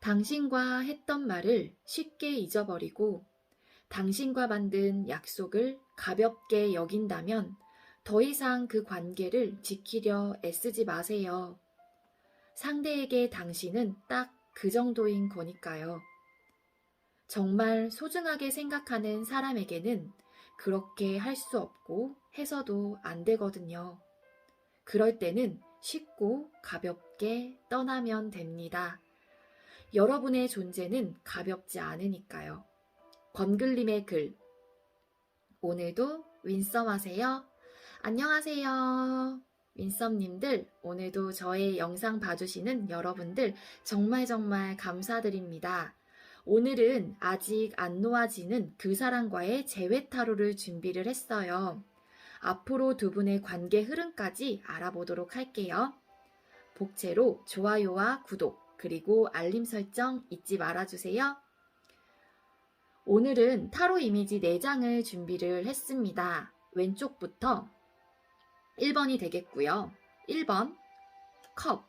당신과 했던 말을 쉽게 잊어버리고 당신과 만든 약속을 가볍게 여긴다면 더 이상 그 관계를 지키려 애쓰지 마세요. 상대에게 당신은 딱 그 정도인 거니까요. 정말 소중하게 생각하는 사람에게는 그렇게 할 수 없고 해서도 안 되거든요. 그럴 때는 쉽고 가볍게 떠나면 됩니다. 여러분의 존재는 가볍지 않으니까요. 권글림의 글. 오늘도 윈썸 하세요. 안녕하세요. 윈썸님들, 오늘도 저의 영상 봐주시는 여러분들 정말 감사드립니다. 오늘은 아직 안 놓아지는 그 사람과의 재회 타로를 준비를 했어요. 앞으로 두 분의 관계 흐름까지 알아보도록 할게요. 복채로 좋아요와 구독, 그리고 알림 설정 잊지 말아주세요. 오늘은 타로 이미지 4장을 준비를 했습니다. 왼쪽부터 1번이 되겠고요. 1번 컵,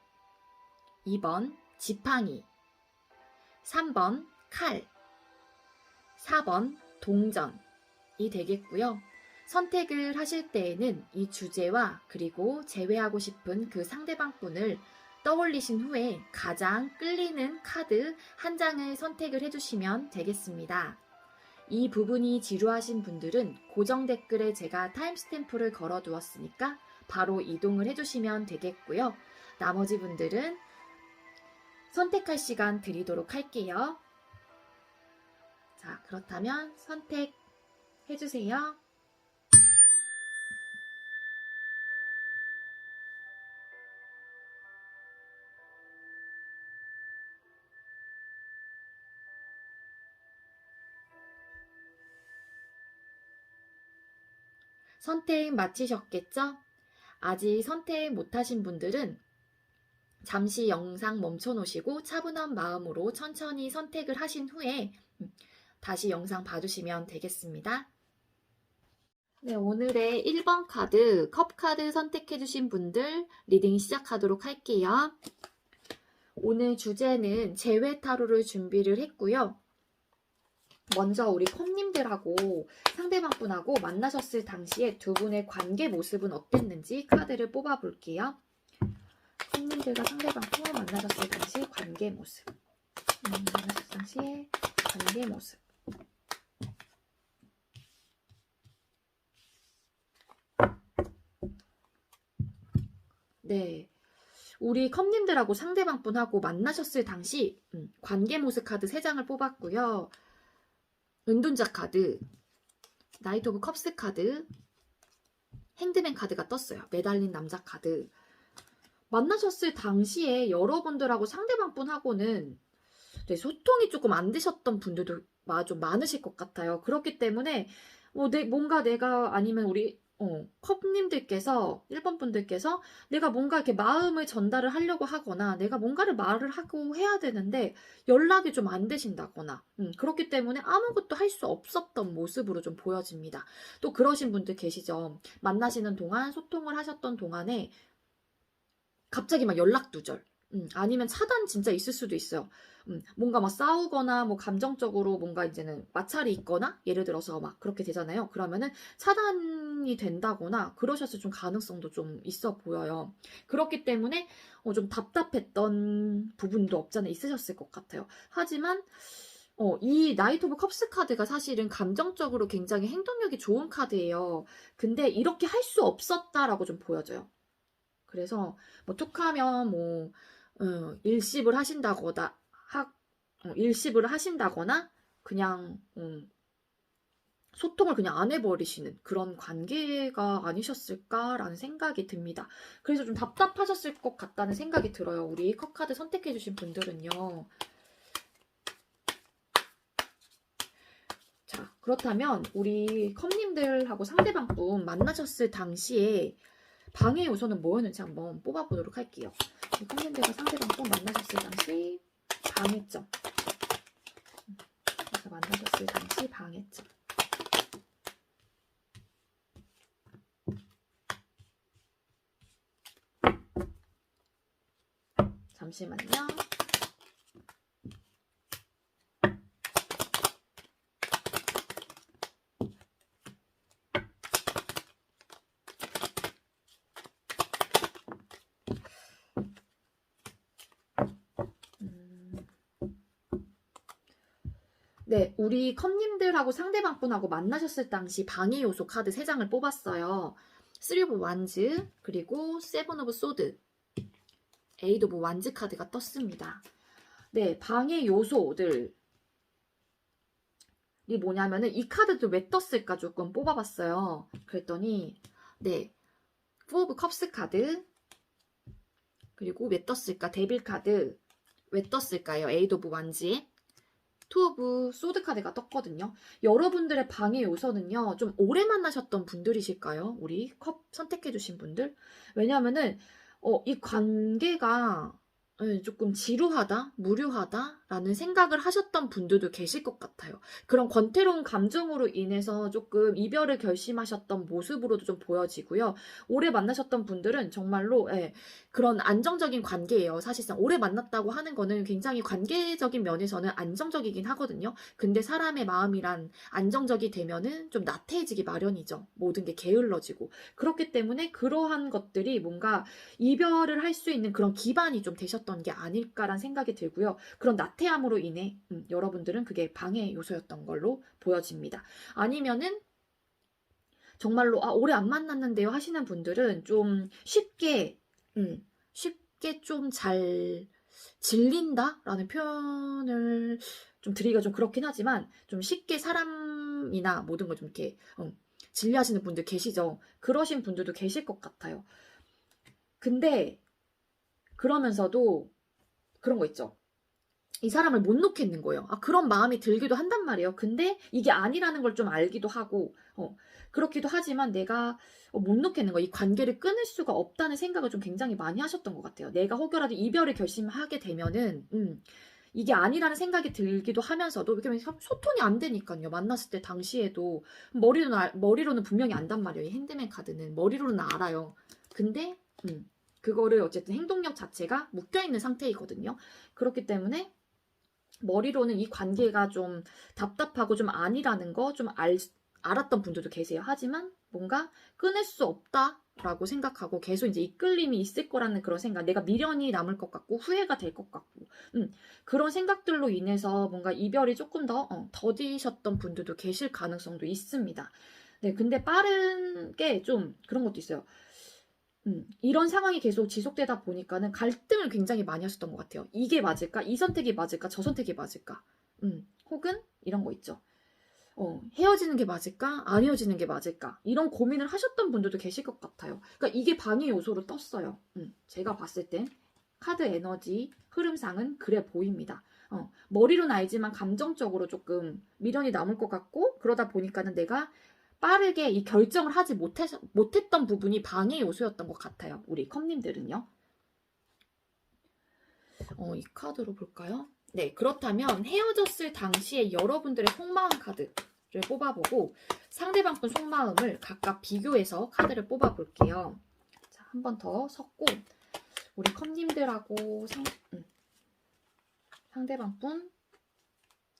2번 지팡이, 3번 칼, 4번 동전이 되겠고요. 선택을 하실 때에는 이 주제와 그리고 제외하고 싶은 그 상대방 분을 떠올리신 후에 가장 끌리는 카드 한 장을 선택을 해주시면 되겠습니다. 이 부분이 지루하신 분들은 고정 댓글에 제가 타임스탬프를 걸어두었으니까 바로 이동을 해주시면 되겠고요. 나머지 분들은 선택할 시간 드리도록 할게요. 자, 그렇다면 선택해주세요. 선택 마치셨겠죠? 아직 선택 못하신 분들은 잠시 영상 멈춰 놓으시고 차분한 마음으로 천천히 선택을 하신 후에 다시 영상 봐주시면 되겠습니다. 네, 오늘의 1번 카드, 컵 카드 선택해주신 분들 리딩 시작하도록 할게요. 오늘 주제는 재회 타로를 준비를 했고요. 먼저 우리 컵님들하고 상대방 분하고 만나셨을 당시에 두 분의 관계 모습은 어땠는지 카드를 뽑아 볼게요. 컵님들과 상대방 분 만나셨을 당시 관계 모습. 만나셨을 당시의 관계 모습. 네. 우리 컵님들하고 상대방 분하고 만나셨을 당시 관계 모습 카드 3장을 뽑았고요. 은둔자 카드, 나이트 오브 컵스 카드, 핸드맨 카드가 떴어요. 매달린 남자 카드. 만나셨을 당시에 여러분들하고 상대방 분하고는 소통이 조금 안 되셨던 분들도 좀 많으실 것 같아요. 그렇기 때문에 뭔가 내가 아니면 우리 컵님들께서 1번 분들께서 내가 뭔가 이렇게 마음을 전달을 하려고 하거나 내가 뭔가를 말을 하고 해야 되는데 연락이 좀 안 되신다거나 그렇기 때문에 아무것도 할 수 없었던 모습으로 좀 보여집니다. 또 그러신 분들 계시죠. 만나시는 동안 소통을 하셨던 동안에 갑자기 막 연락 두절 아니면 차단 진짜 있을 수도 있어요. 뭔가 막 싸우거나 뭐 감정적으로 뭔가 이제는 마찰이 있거나 예를 들어서 막 그렇게 되잖아요. 그러면은 차단이 된다거나 그러셨을 좀 가능성도 좀 있어 보여요. 그렇기 때문에 좀 답답했던 부분도 없잖아 있으셨을 것 같아요. 하지만 이 나이트 오브 컵스 카드가 사실은 감정적으로 굉장히 행동력이 좋은 카드예요. 근데 이렇게 할 수 없었다라고 좀 보여져요. 그래서 뭐 툭하면 뭐 일십을 하신다거나 일십을 하신다거나 그냥 소통을 그냥 안 해버리시는 그런 관계가 아니셨을까라는 생각이 듭니다. 그래서 좀 답답하셨을 것 같다는 생각이 들어요. 우리 컵카드 선택해주신 분들은요. 자, 그렇다면 우리 컵님들하고 상대방 분 만나셨을 당시에 방해 요소는 뭐였는지 한번 뽑아보도록 할게요. 컵님들과 상대방 분 만나셨을 당시 방해점. 그래서 만나셨을 당시 방해점. 잠시만요. 네, 우리 컵님들하고 상대방분하고 만나셨을 당시 방해 요소 카드 3장을 뽑았어요. 3 오브 완즈, 그리고 7 오브 소드, 8 오브 완즈 카드가 떴습니다. 네, 방해 요소들이 뭐냐면은 이 카드도 왜 떴을까 조금 뽑아봤어요. 그랬더니 네, 4 오브 컵스 카드, 그리고 왜 떴을까? 데빌 카드, 왜 떴을까요? 8 오브 완즈에 2 오브 소드 카드가 떴거든요. 여러분들의 방해 요소는요, 좀 오래 만나셨던 분들이실까요? 우리 컵 선택해주신 분들? 왜냐면은, 이 관계가 조금 지루하다, 무료하다라는 생각을 하셨던 분들도 계실 것 같아요. 그런 권태로운 감정으로 인해서 조금 이별을 결심하셨던 모습으로도 좀 보여지고요. 오래 만나셨던 분들은 정말로 그런 안정적인 관계예요. 사실상 오래 만났다고 하는 거는 굉장히 관계적인 면에서는 안정적이긴 하거든요. 근데 사람의 마음이란 안정적이 되면은 좀 나태해지기 마련이죠. 모든 게 게을러지고. 그렇기 때문에 그러한 것들이 뭔가 이별을 할 수 있는 그런 기반이 좀 되셨던 게 아닐까란 생각이 들고요. 그런 나태함으로 인해 여러분들은 그게 방해 요소였던 걸로 보여집니다. 아니면은 정말로 오래 안 만났는데요 하시는 분들은 좀 쉽게 좀 잘 질린다라는 표현을 좀 드리기가 좀 그렇긴 하지만 좀 쉽게 사람이나 모든 걸 좀 이렇게 질려하시는 분들 계시죠. 그러신 분들도 계실 것 같아요. 근데 그러면서도 그런 거 있죠. 이 사람을 못 놓겠는 거예요. 그런 마음이 들기도 한단 말이에요. 근데 이게 아니라는 걸 좀 알기도 하고, 그렇기도 하지만 내가 못 놓겠는 거, 이 관계를 끊을 수가 없다는 생각을 좀 굉장히 많이 하셨던 것 같아요. 내가 혹여라도 이별을 결심하게 되면은, 이게 아니라는 생각이 들기도 하면서도, 왜냐면 소통이 안 되니까요. 만났을 때 당시에도, 머리로는 분명히 안단 말이에요. 이 핸드맨 카드는. 머리로는 알아요. 근데, 그거를 어쨌든 행동력 자체가 묶여있는 상태이거든요. 그렇기 때문에 머리로는 이 관계가 좀 답답하고 좀 아니라는 거 좀 알았던 분들도 계세요. 하지만 뭔가 끊을 수 없다라고 생각하고 계속 이제 이끌림이 있을 거라는 그런 생각, 내가 미련이 남을 것 같고 후회가 될 것 같고 그런 생각들로 인해서 뭔가 이별이 조금 더 더디셨던 분들도 계실 가능성도 있습니다. 네, 근데 빠르게 좀 그런 것도 있어요. 이런 상황이 계속 지속되다 보니까는 갈등을 굉장히 많이 하셨던 것 같아요. 이게 맞을까? 이 선택이 맞을까? 저 선택이 맞을까? 혹은 이런 거 있죠. 헤어지는 게 맞을까? 안 헤어지는 게 맞을까? 이런 고민을 하셨던 분들도 계실 것 같아요. 그러니까 이게 방해 요소로 떴어요. 제가 봤을 땐 카드 에너지 흐름상은 그래 보입니다. 머리로는 알지만 감정적으로 조금 미련이 남을 것 같고 그러다 보니까는 내가 빠르게 이 결정을 하지 못했던 부분이 방해 요소였던 것 같아요. 우리 컵님들은요. 이 카드로 볼까요? 네, 그렇다면 헤어졌을 당시에 여러분들의 속마음 카드를 뽑아보고 상대방 분 속마음을 각각 비교해서 카드를 뽑아볼게요. 자, 한 번 더 섞고 우리 컵님들하고 상대방 분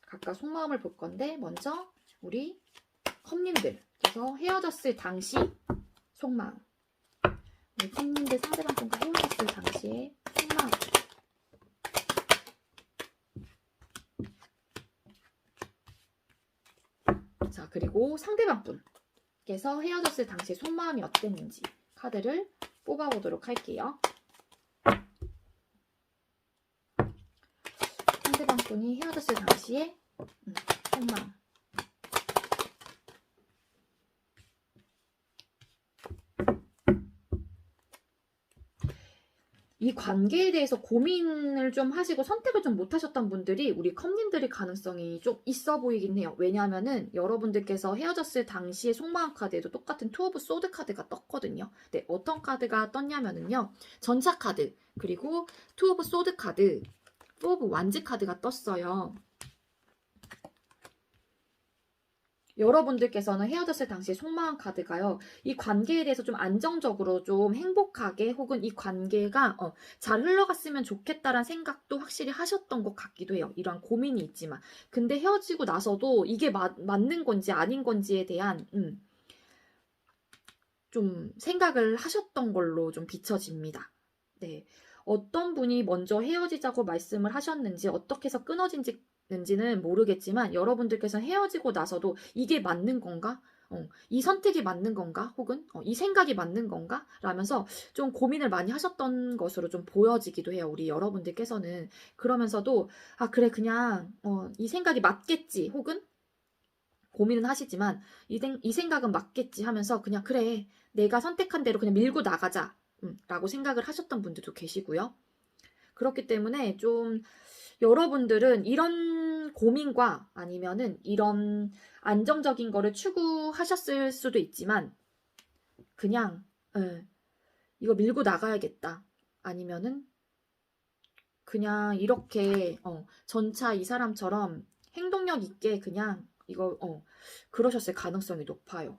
각각 속마음을 볼 건데 먼저 우리 컵님들 그래서 헤어졌을 당시 속마음 우리 컵님들 상대방 분과 헤어졌을 당시의 속마음 자 그리고 상대방 분께서 헤어졌을 당시의 속마음이 어땠는지 카드를 뽑아보도록 할게요. 상대방 분이 헤어졌을 당시의 속마음 이 관계에 대해서 고민을 좀 하시고 선택을 좀 못하셨던 분들이 우리 컵님들의 가능성이 좀 있어 보이긴 해요. 왜냐하면은 여러분들께서 헤어졌을 당시의 속마음 카드에도 똑같은 투 오브 소드 카드가 떴거든요. 네, 어떤 카드가 떴냐면은요. 전차 카드, 그리고 투 오브 소드 카드, 4 오브 완즈 카드가 떴어요. 여러분들께서는 헤어졌을 당시에 속마음 카드가요. 이 관계에 대해서 좀 안정적으로 좀 행복하게 혹은 이 관계가 잘 흘러갔으면 좋겠다라는 생각도 확실히 하셨던 것 같기도 해요. 이러한 고민이 있지만. 근데 헤어지고 나서도 이게 맞는 건지 아닌 건지에 대한 좀 생각을 하셨던 걸로 좀 비춰집니다. 네. 어떤 분이 먼저 헤어지자고 말씀을 하셨는지 어떻게 해서 끊어진지는 모르겠지만 여러분들께서 헤어지고 나서도 이게 맞는 건가? 이 선택이 맞는 건가? 혹은 이 생각이 맞는 건가? 라면서 좀 고민을 많이 하셨던 것으로 좀 보여지기도 해요. 우리 여러분들께서는. 그러면서도 아 그래 그냥 이 생각이 맞겠지. 혹은 고민은 하시지만 이 생각은 맞겠지 하면서 그냥 그래 내가 선택한 대로 그냥 밀고 나가자 라고 생각을 하셨던 분들도 계시고요. 그렇기 때문에 좀 여러분들은 이런 고민과 아니면은 이런 안정적인 거를 추구하셨을 수도 있지만 그냥 이거 밀고 나가야겠다. 아니면은 그냥 이렇게 전차 이 사람처럼 행동력 있게 그냥 이거 그러셨을 가능성이 높아요.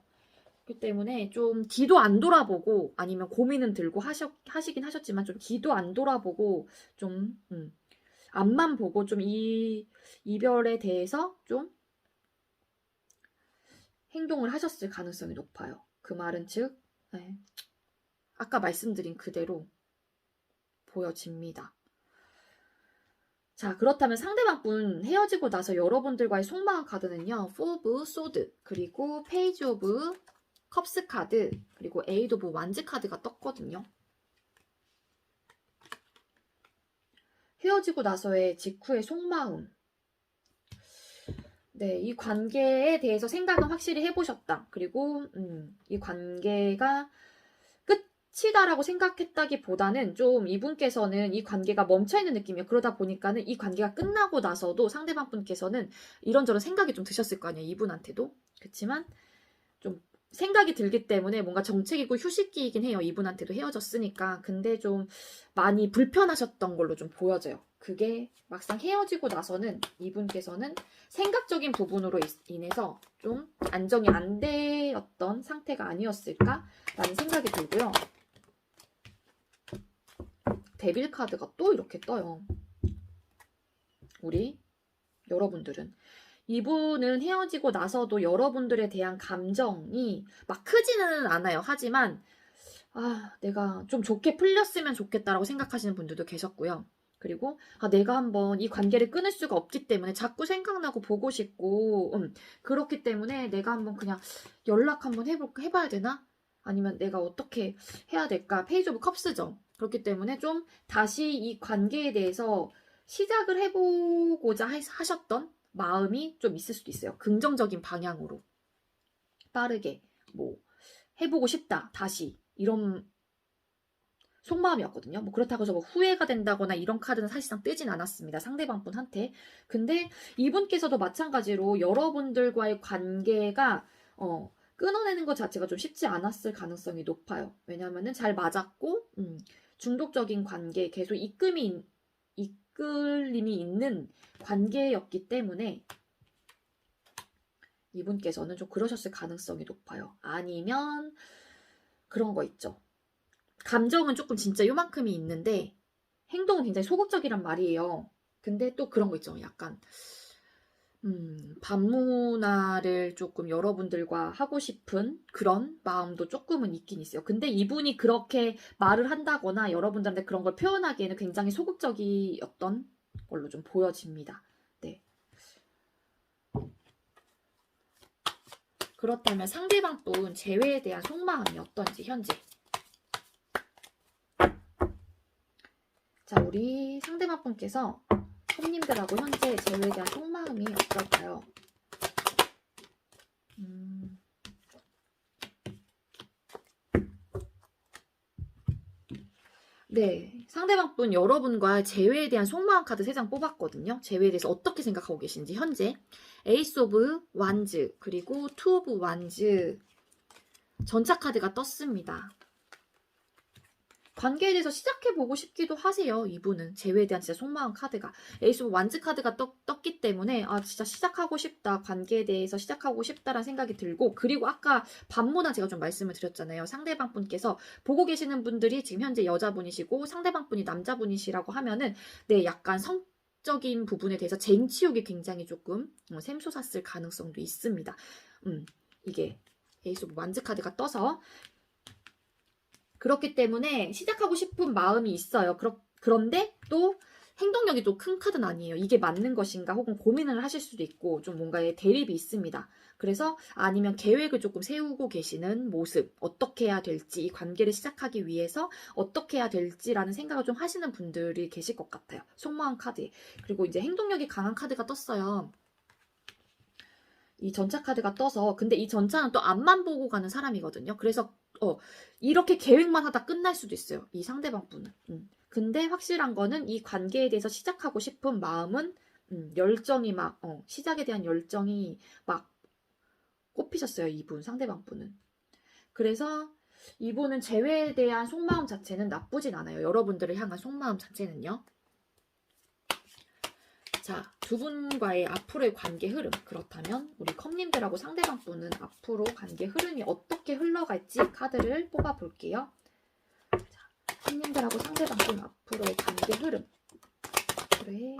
그렇기 때문에 좀 뒤도 안 돌아보고 아니면 고민은 들고 하시긴 하셨지만 좀 뒤도 안 돌아보고 좀 앞만 보고 좀 이 이별에 대해서 좀 행동을 하셨을 가능성이 높아요. 그 말은 즉 아까 말씀드린 그대로 보여집니다. 자, 그렇다면 상대방 분 헤어지고 나서 여러분들과의 속마음 카드는요. 4 오브 소드, 그리고 페이지 오브 컵스 카드, 그리고 에이드 오브 완즈 카드가 떴거든요. 헤어지고 나서의 직후의 속마음. 네, 이 관계에 대해서 생각은 확실히 해보셨다. 그리고 이 관계가 끝이다라고 생각했다기보다는 좀 이분께서는 이 관계가 멈춰있는 느낌이에요. 그러다 보니까는 이 관계가 끝나고 나서도 상대방 분께서는 이런저런 생각이 좀 드셨을 거 아니에요. 이분한테도. 그렇지만 좀 생각이 들기 때문에 뭔가 정책이고 휴식기이긴 해요. 이분한테도 헤어졌으니까. 근데 좀 많이 불편하셨던 걸로 좀 보여져요. 그게 막상 헤어지고 나서는 이분께서는 생각적인 부분으로 인해서 좀 안정이 안 되었던 상태가 아니었을까라는 생각이 들고요. 데빌 카드가 또 이렇게 떠요. 우리 여러분들은 이분은 헤어지고 나서도 여러분들에 대한 감정이 막 크지는 않아요. 하지만 내가 좀 좋게 풀렸으면 좋겠다라고 생각하시는 분들도 계셨고요. 그리고 내가 한번 이 관계를 끊을 수가 없기 때문에 자꾸 생각나고 보고 싶고 그렇기 때문에 내가 한번 그냥 연락 한번 해봐야 되나? 아니면 내가 어떻게 해야 될까? 페이지 오브 컵스죠. 그렇기 때문에 좀 다시 이 관계에 대해서 시작을 해보고자 하셨던 마음이 좀 있을 수도 있어요. 긍정적인 방향으로 빠르게 뭐 해보고 싶다 다시 이런 속마음이었거든요. 뭐 그렇다고 해서 뭐 후회가 된다거나 이런 카드는 사실상 뜨진 않았습니다. 상대방 분한테. 근데 이분께서도 마찬가지로 여러분들과의 관계가 끊어내는 것 자체가 좀 쉽지 않았을 가능성이 높아요. 왜냐하면은 잘 맞았고 중독적인 관계 계속 이끌림이 있는 관계였기 때문에 이분께서는 좀 그러셨을 가능성이 높아요. 아니면 그런 거 있죠. 감정은 조금 진짜 요만큼이 있는데 행동은 굉장히 소극적이란 말이에요. 근데 또 그런 거 있죠. 약간 반문화를 조금 여러분들과 하고 싶은 그런 마음도 조금은 있긴 있어요. 근데 이분이 그렇게 말을 한다거나 여러분들한테 그런 걸 표현하기에는 굉장히 소극적이었던 걸로 좀 보여집니다. 네. 그렇다면 상대방 분 재회에 대한 속마음이 어떤지 현재. 자, 우리 상대방 분께서 손님들하고 현재 재회에 대한 속마음이 어떨까요? 네, 상대방 분 여러분과 재회에 대한 속마음 카드 3장 뽑았거든요. 재회에 대해서 어떻게 생각하고 계신지 현재 에이스 오브 완즈 그리고 투 오브 완즈 전차 카드가 떴습니다. 관계에 대해서 시작해보고 싶기도 하세요. 이분은 재회에 대한 진짜 속마음 카드가 에이스 오브 완즈 카드가 떴기 때문에 진짜 시작하고 싶다. 관계에 대해서 시작하고 싶다라는 생각이 들고 그리고 아까 반문화 제가 좀 말씀을 드렸잖아요. 상대방 분께서 보고 계시는 분들이 지금 현재 여자분이시고 상대방 분이 남자분이시라고 하면은 네 약간 성적인 부분에 대해서 쟁취욕이 굉장히 조금 샘솟았을 가능성도 있습니다. 이게 에이스 오브 완즈 카드가 떠서 그렇기 때문에 시작하고 싶은 마음이 있어요. 그런데 또 행동력이 또 큰 카드는 아니에요. 이게 맞는 것인가 혹은 고민을 하실 수도 있고 좀 뭔가의 대립이 있습니다. 그래서 아니면 계획을 조금 세우고 계시는 모습, 어떻게 해야 될지, 이 관계를 시작하기 위해서 어떻게 해야 될지라는 생각을 좀 하시는 분들이 계실 것 같아요. 속마음 카드에. 그리고 이제 행동력이 강한 카드가 떴어요. 이 전차 카드가 떠서 근데 이 전차는 또 앞만 보고 가는 사람이거든요. 그래서 이렇게 계획만 하다 끝날 수도 있어요. 이 상대방 분은. 근데 확실한 거는 이 관계에 대해서 시작하고 싶은 마음은 열정이 막 시작에 대한 열정이 막 꼽히셨어요. 이분 상대방 분은. 그래서 이분은 재회에 대한 속마음 자체는 나쁘진 않아요. 여러분들을 향한 속마음 자체는요. 자, 두 분과의 앞으로의 관계 흐름. 그렇다면 우리 컵님들하고 상대방 분은 앞으로 관계 흐름이 어떻게 흘러갈지 카드를 뽑아볼게요. 자, 컵님들하고 상대방 분 앞으로의 관계 흐름. 그래.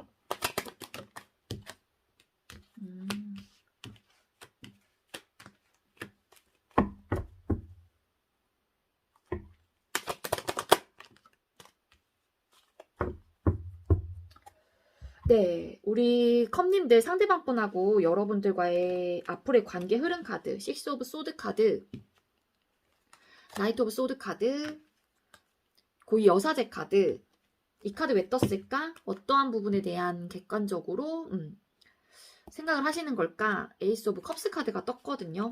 네, 우리 컵님들 상대방 분하고 여러분들과의 앞으로의 관계 흐름 카드, 식스 오브 소드 카드, 나이트 오브 소드 카드, 고위 여사제 카드. 이 카드 왜 떴을까? 어떠한 부분에 대한 객관적으로 생각을 하시는 걸까? 에이스 오브 컵스 카드가 떴거든요.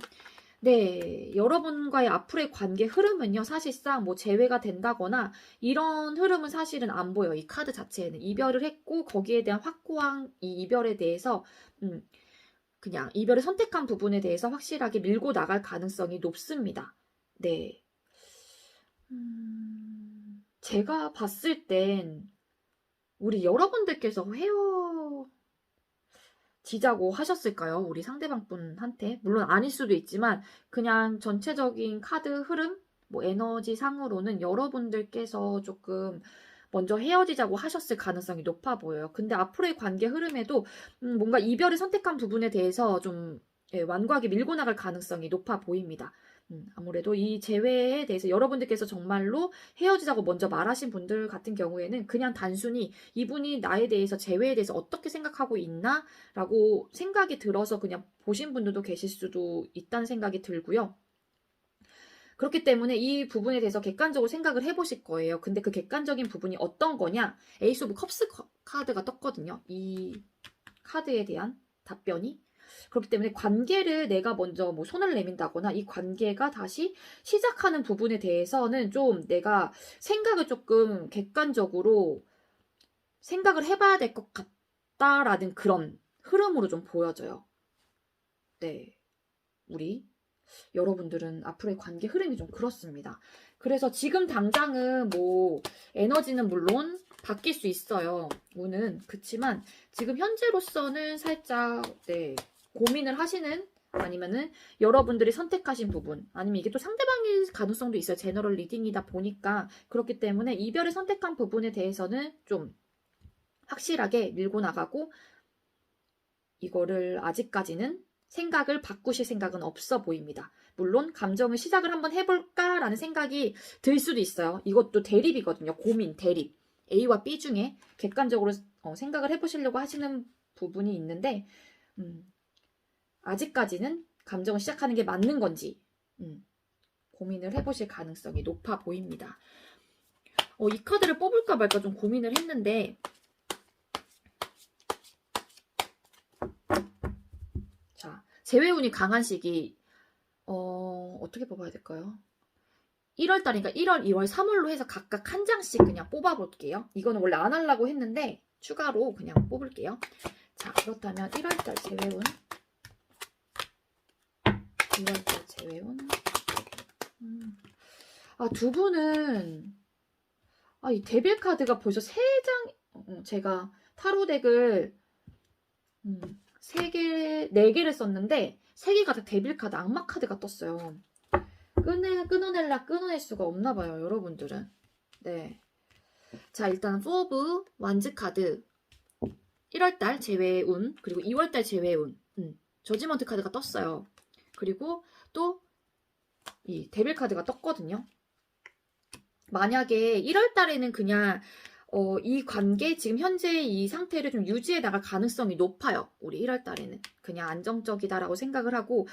네, 여러분과의 앞으로의 관계 흐름은요, 사실상 뭐 재회가 된다거나 이런 흐름은 사실은 안 보여요. 이 카드 자체에는. 이별을 했고 거기에 대한 확고한 이 이별에 대해서 그냥 이별을 선택한 부분에 대해서 확실하게 밀고 나갈 가능성이 높습니다. 네. 제가 봤을 땐 우리 여러분들께서 헤어지자고 하셨을까요? 우리 상대방 분한테. 물론 아닐 수도 있지만 그냥 전체적인 카드 흐름, 뭐 에너지 상으로는 여러분들께서 조금 먼저 헤어지자고 하셨을 가능성이 높아 보여요. 근데 앞으로의 관계 흐름에도 뭔가 이별을 선택한 부분에 대해서 좀 완고하게 밀고 나갈 가능성이 높아 보입니다. 아무래도 이 재회에 대해서 여러분들께서 정말로 헤어지자고 먼저 말하신 분들 같은 경우에는 그냥 단순히 이분이 나에 대해서 재회에 대해서 어떻게 생각하고 있나? 라고 생각이 들어서 그냥 보신 분들도 계실 수도 있다는 생각이 들고요. 그렇기 때문에 이 부분에 대해서 객관적으로 생각을 해보실 거예요. 근데 그 객관적인 부분이 어떤 거냐? 에이스 오브 컵스 카드가 떴거든요. 이 카드에 대한 답변이. 그렇기 때문에 관계를 내가 먼저 뭐 손을 내민다거나 이 관계가 다시 시작하는 부분에 대해서는 좀 내가 생각을 조금 객관적으로 생각을 해봐야 될 것 같다라는 그런 흐름으로 좀 보여져요. 네. 우리 여러분들은 앞으로의 관계 흐름이 좀 그렇습니다. 그래서 지금 당장은 뭐 에너지는 물론 바뀔 수 있어요. 운은. 그치만 지금 현재로서는 살짝 고민을 하시는 아니면은 여러분들이 선택하신 부분 아니면 이게 또 상대방일 가능성도 있어요. 제너럴 리딩이다 보니까 그렇기 때문에 이별을 선택한 부분에 대해서는 좀 확실하게 밀고 나가고 이거를 아직까지는 생각을 바꾸실 생각은 없어 보입니다. 물론 감정을 시작을 한번 해볼까라는 생각이 들 수도 있어요. 이것도 대립이거든요. 고민, 대립. A와 B 중에 객관적으로 생각을 해보시려고 하시는 부분이 있는데 아직까지는 감정을 시작하는 게 맞는 건지 고민을 해보실 가능성이 높아 보입니다. 이 카드를 뽑을까 말까 좀 고민을 했는데 자, 재회운이 강한 시기 어떻게 뽑아야 될까요? 1월달이니까 1월, 2월, 3월로 해서 각각 한 장씩 그냥 뽑아볼게요. 이거는 원래 안 하려고 했는데 추가로 그냥 뽑을게요. 자, 그렇다면 1월달 재회운 2월달 재회운 두 분은 이 데빌 카드가 벌써 3장 제가 타로 덱을 4개를 썼는데 3개가 다 데빌 카드, 악마 카드가 떴어요. 끊어낼 수가 없나 봐요, 여러분들은. 네. 자, 일단 4 오브 완즈 카드 1월달 재회운 그리고 2월달 재회운 저지먼트 카드가 떴어요. 그리고 또 이 데빌 카드가 떴거든요. 만약에 1월달에는 그냥 이 관계, 지금 현재 이 상태를 좀 유지해 나갈 가능성이 높아요. 우리 1월 달에는. 그냥 안정적이다라고 생각을 하고,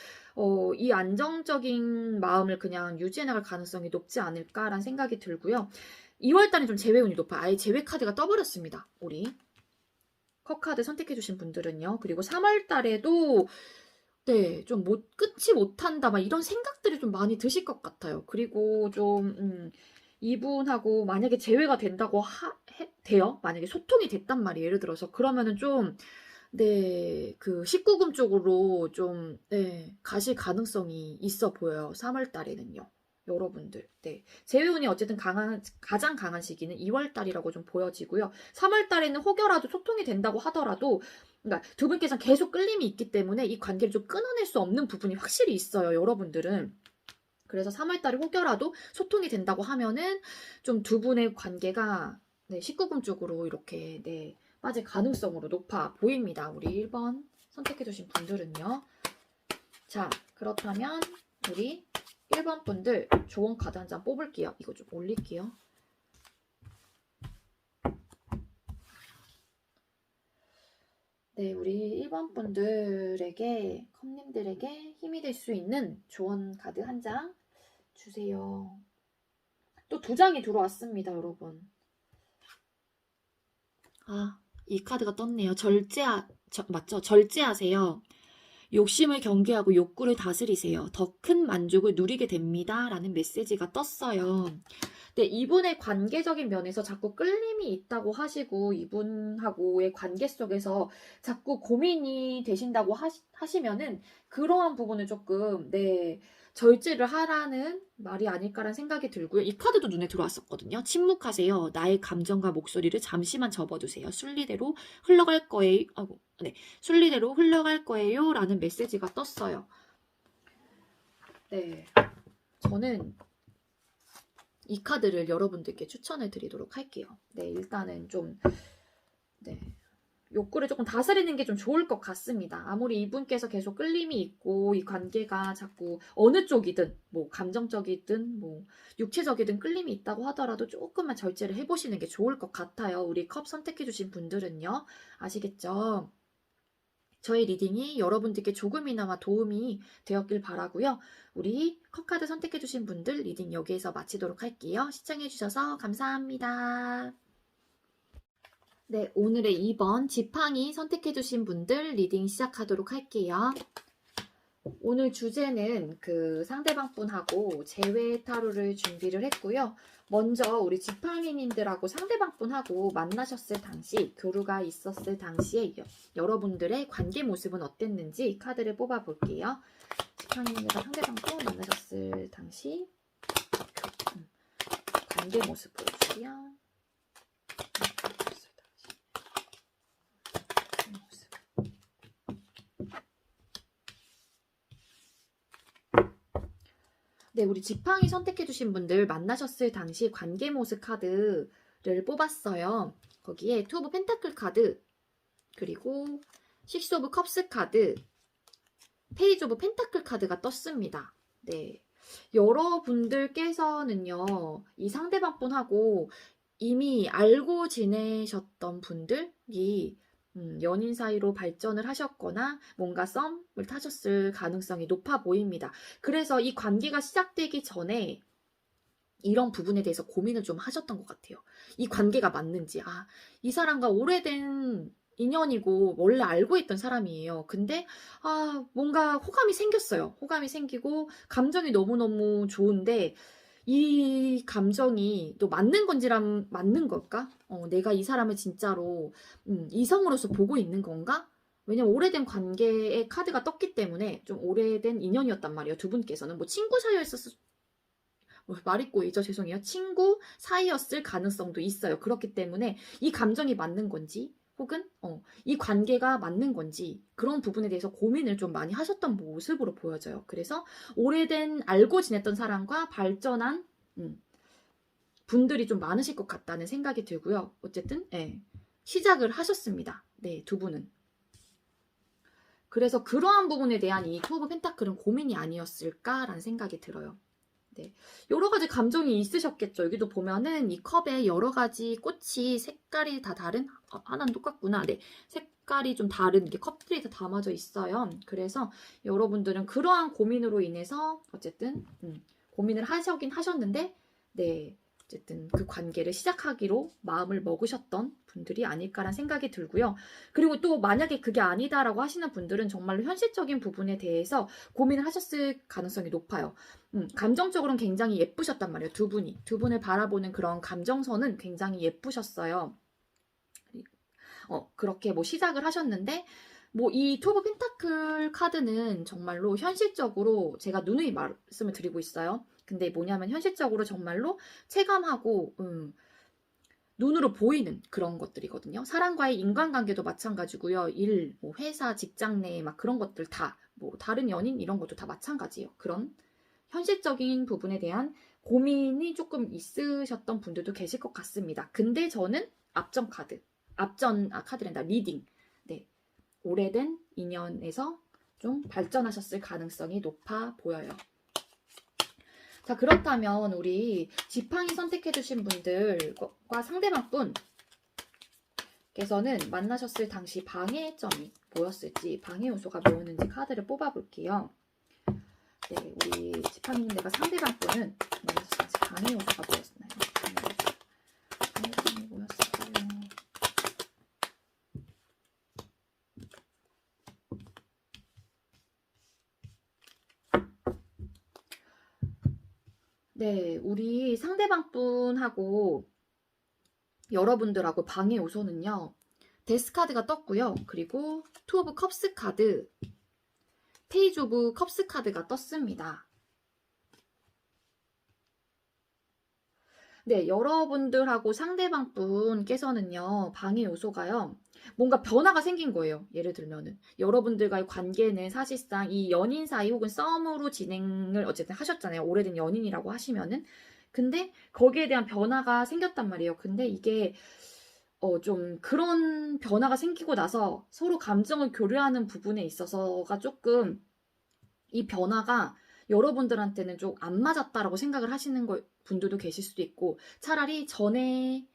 이 안정적인 마음을 그냥 유지해 나갈 가능성이 높지 않을까라는 생각이 들고요. 2월 달에 좀 재회운이 높아요. 아예 재회 카드가 떠버렸습니다. 우리. 컵 카드 선택해주신 분들은요. 그리고 3월 달에도 네, 좀 끝이 못한다, 막 이런 생각들이 좀 많이 드실 것 같아요. 그리고 좀, 이분하고 만약에 재회가 된다고 돼요? 만약에 소통이 됐단 말이에요. 예를 들어서. 그러면은 좀, 네, 그 19금 쪽으로 좀, 네, 가실 가능성이 있어 보여요. 3월 달에는요. 여러분들. 네. 재회운이 어쨌든 가장 강한 시기는 2월 달이라고 좀 보여지고요. 3월 달에는 혹여라도 소통이 된다고 하더라도, 그러니까 두 분께서 계속 끌림이 있기 때문에 이 관계를 좀 끊어낼 수 없는 부분이 확실히 있어요. 여러분들은. 그래서 3월 달에 혹여라도 소통이 된다고 하면은 좀 두 분의 관계가 네, 19금 쪽으로 이렇게 네, 빠질 가능성으로 높아 보입니다. 우리 1번 선택해주신 분들은요. 자, 그렇다면 우리 1번 분들 조언 카드 한 장 뽑을게요. 이거 좀 올릴게요. 네, 우리 1번 분들에게, 컵님들에게 힘이 될 수 있는 조언 카드 한 장 주세요. 또 2장이 들어왔습니다, 여러분. 이 카드가 떴네요. 맞죠? 절제하세요. 욕심을 경계하고 욕구를 다스리세요. 더 큰 만족을 누리게 됩니다. 라는 메시지가 떴어요. 네, 이분의 관계적인 면에서 자꾸 끌림이 있다고 하시고 이분하고의 관계 속에서 자꾸 고민이 되신다고 하시면은 그러한 부분을 조금 네, 절제를 하라는 말이 아닐까라는 생각이 들고요. 이 카드도 눈에 들어왔었거든요. 침묵하세요. 나의 감정과 목소리를 잠시만 접어두세요. 순리대로 흘러갈 거예요. 순리대로 흘러갈 거예요. 라는 메시지가 떴어요. 네, 저는 이 카드를 여러분들께 추천을 드리도록 할게요. 네, 일단은 좀 네, 욕구를 조금 다스리는 게 좀 좋을 것 같습니다. 아무리 이분께서 계속 끌림이 있고 이 관계가 자꾸 어느 쪽이든 뭐 감정적이든 뭐 육체적이든 끌림이 있다고 하더라도 조금만 절제를 해보시는 게 좋을 것 같아요. 우리 컵 선택해주신 분들은요. 아시겠죠? 저의 리딩이 여러분들께 조금이나마 도움이 되었길 바라고요. 우리 컵카드 선택해주신 분들 리딩 여기에서 마치도록 할게요. 시청해주셔서 감사합니다. 네, 오늘의 2번 지팡이 선택해주신 분들 리딩 시작하도록 할게요. 오늘 주제는 그 상대방 분하고 재회 타로를 준비를 했고요. 먼저 우리 지팡이님들하고 상대방 분하고 만나셨을 당시, 교류가 있었을 당시에 여러분들의 관계 모습은 어땠는지 카드를 뽑아 볼게요. 지팡이님과 상대방 분 만나셨을 당시 관계 모습 보여주세요. 네, 우리 지팡이 선택해주신 분들 만나셨을 당시 관계 모습 카드를 뽑았어요. 거기에 투 오브 펜타클 카드, 그리고 식스 오브 컵스 카드, 페이지 오브 펜타클 카드가 떴습니다. 네, 여러분들께서는요, 이 상대방 분하고 이미 알고 지내셨던 분들이 연인 사이로 발전을 하셨거나 뭔가 썸을 타셨을 가능성이 높아 보입니다. 그래서 이 관계가 시작되기 전에 이런 부분에 대해서 고민을 좀 하셨던 것 같아요. 이 관계가 맞는지, 이 사람과 오래된 인연이고 원래 알고 있던 사람이에요. 근데 뭔가 호감이 생겼어요. 호감이 생기고 감정이 너무너무 좋은데 이 감정이 또 맞는 건지란 맞는 걸까? 내가 이 사람을 진짜로 이성으로서 보고 있는 건가? 왜냐면 오래된 관계의 카드가 떴기 때문에 좀 오래된 인연이었단 말이에요. 두 분께서는 뭐 친구 사이였을 말이 꼬이죠. 죄송해요. 친구 사이였을 가능성도 있어요. 그렇기 때문에 이 감정이 맞는 건지 혹은 이 관계가 맞는 건지 그런 부분에 대해서 고민을 좀 많이 하셨던 모습으로 보여져요. 그래서 오래된 알고 지냈던 사람과 발전한 분들이 좀 많으실 것 같다는 생각이 들고요. 어쨌든 시작을 하셨습니다. 네, 두 분은. 그래서 그러한 부분에 대한 이 투 오브 펜타클은 고민이 아니었을까라는 생각이 들어요. 네. 여러 가지 감정이 있으셨겠죠. 여기도 보면은 이 컵에 여러 가지 꽃이 색깔이 다 다른, 하나는 똑같구나. 네. 색깔이 좀 다른 이게 컵들이 다 담아져 있어요. 그래서 여러분들은 그러한 고민으로 인해서 어쨌든 고민을 하시긴 하셨는데, 네. 어쨌든 그 관계를 시작하기로 마음을 먹으셨던 분들이 아닐까라는 생각이 들고요. 그리고 또 만약에 그게 아니다라고 하시는 분들은 정말로 현실적인 부분에 대해서 고민을 하셨을 가능성이 높아요. 감정적으로는 굉장히 예쁘셨단 말이에요. 두 분이. 두 분을 바라보는 그런 감정선은 굉장히 예쁘셨어요. 그렇게 뭐 시작을 하셨는데, 뭐 이 투브 펜타클 카드는 정말로 현실적으로 제가 누누이 말씀을 드리고 있어요. 근데 뭐냐면 현실적으로 정말로 체감하고 눈으로 보이는 그런 것들이거든요. 사람과의 인간관계도 마찬가지고요. 일, 뭐 회사, 직장 내 막 그런 것들 다, 뭐 다른 연인 이런 것도 다 마찬가지예요. 그런 현실적인 부분에 대한 고민이 조금 있으셨던 분들도 계실 것 같습니다. 근데 저는 카드랜다. 리딩. 네. 오래된 인연에서 좀 발전하셨을 가능성이 높아 보여요. 자, 그렇다면 우리 지팡이 선택해주신 분들과 상대방 분께서는 만나셨을 당시 방해점이 뭐였을지, 방해 요소가 뭐였는지 카드를 뽑아볼게요. 네, 우리 지팡이님들과 상대방 분은 만나셨을 당시 방해 요소가 뭐였나요? 방해점이 뭐였을까요? 네, 우리 상대방 분하고 여러분들하고 방해 요소는요. 데스 카드가 떴고요. 그리고 투 오브 컵스 카드, 페이지 오브 컵스 카드가 떴습니다. 네, 여러분들하고 상대방 분께서는요. 방해 요소가요. 뭔가 변화가 생긴 거예요. 예를 들면은 여러분들과의 관계는 사실상 이 연인 사이 혹은 썸으로 진행을 어쨌든 하셨잖아요. 오래된 연인이라고 하시면은. 근데 거기에 대한 변화가 생겼단 말이에요. 근데 이게 좀 그런 변화가 생기고 나서 서로 감정을 교류하는 부분에 있어서가 조금 이 변화가 여러분들한테는 좀 안 맞았다라고 생각을 하시는 분들도 계실 수도 있고, 차라리 전에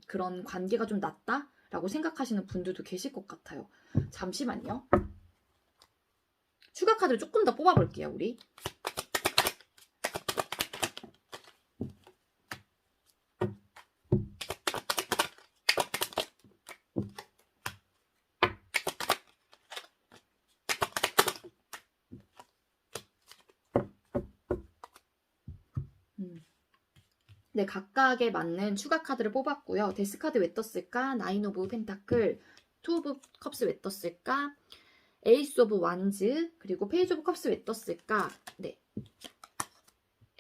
그런 관계가 좀 낫다라고 생각하시는 분들도 계실 것 같아요. 잠시만요. 추가 카드를 조금 더 뽑아볼게요, 우리. 네, 각각에 맞는 추가 카드를 뽑았고요. 데스 카드 왜 떴을까? 나인 오브 펜타클, 투 오브 컵스 왜 떴을까? 에이스 오브 완즈, 그리고 페이지 오브 컵스 왜 떴을까? 네,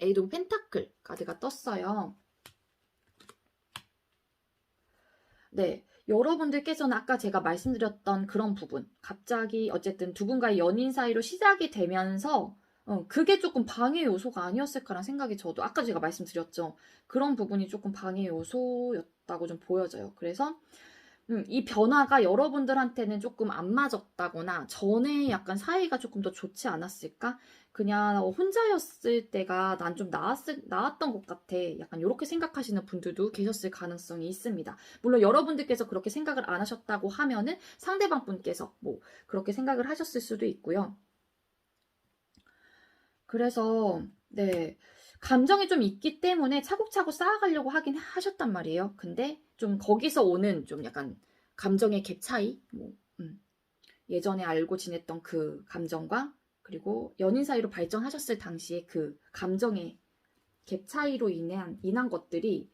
에이스 오브 펜타클 카드가 떴어요. 네, 여러분들께서는 아까 제가 말씀드렸던 그런 부분, 갑자기 어쨌든 두 분과의 연인 사이로 시작이 되면서 그게 조금 방해 요소가 아니었을까라는 생각이 저도 아까 제가 말씀드렸죠. 그런 부분이 조금 방해 요소였다고 좀 보여져요. 그래서 이 변화가 여러분들한테는 조금 안 맞았다거나 전에 약간 사이가 조금 더 좋지 않았을까? 그냥 혼자였을 때가 난 좀 나았던 것 같아. 약간 이렇게 생각하시는 분들도 계셨을 가능성이 있습니다. 물론 여러분들께서 그렇게 생각을 안 하셨다고 하면은 상대방 분께서 뭐 그렇게 생각을 하셨을 수도 있고요. 그래서 네, 감정이 좀 있기 때문에 차곡차곡 쌓아가려고 하긴 하셨단 말이에요. 근데 좀 거기서 오는 좀 약간 감정의 갭 차이, 뭐 예전에 알고 지냈던 그 감정과 그리고 연인 사이로 발전하셨을 당시에 그 감정의 갭 차이로 인한 것들이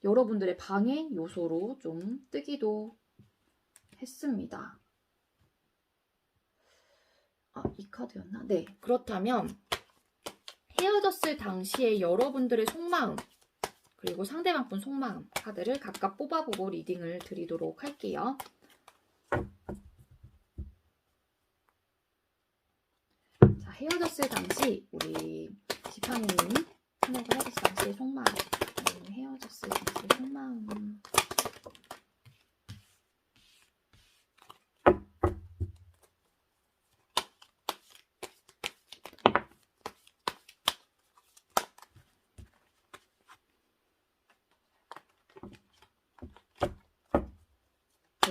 여러분들의 방해 요소로 좀 뜨기도 했습니다. 이 카드였나? 네, 그렇다면 헤어졌을 당시에 여러분들의 속마음 그리고 상대방 분 속마음 카드를 각각 뽑아보고 리딩을 드리도록 할게요. 자, 헤어졌을 당시 우리 지팡이님 헤어졌을 당시의 속마음, 헤어졌을 당시의 속마음.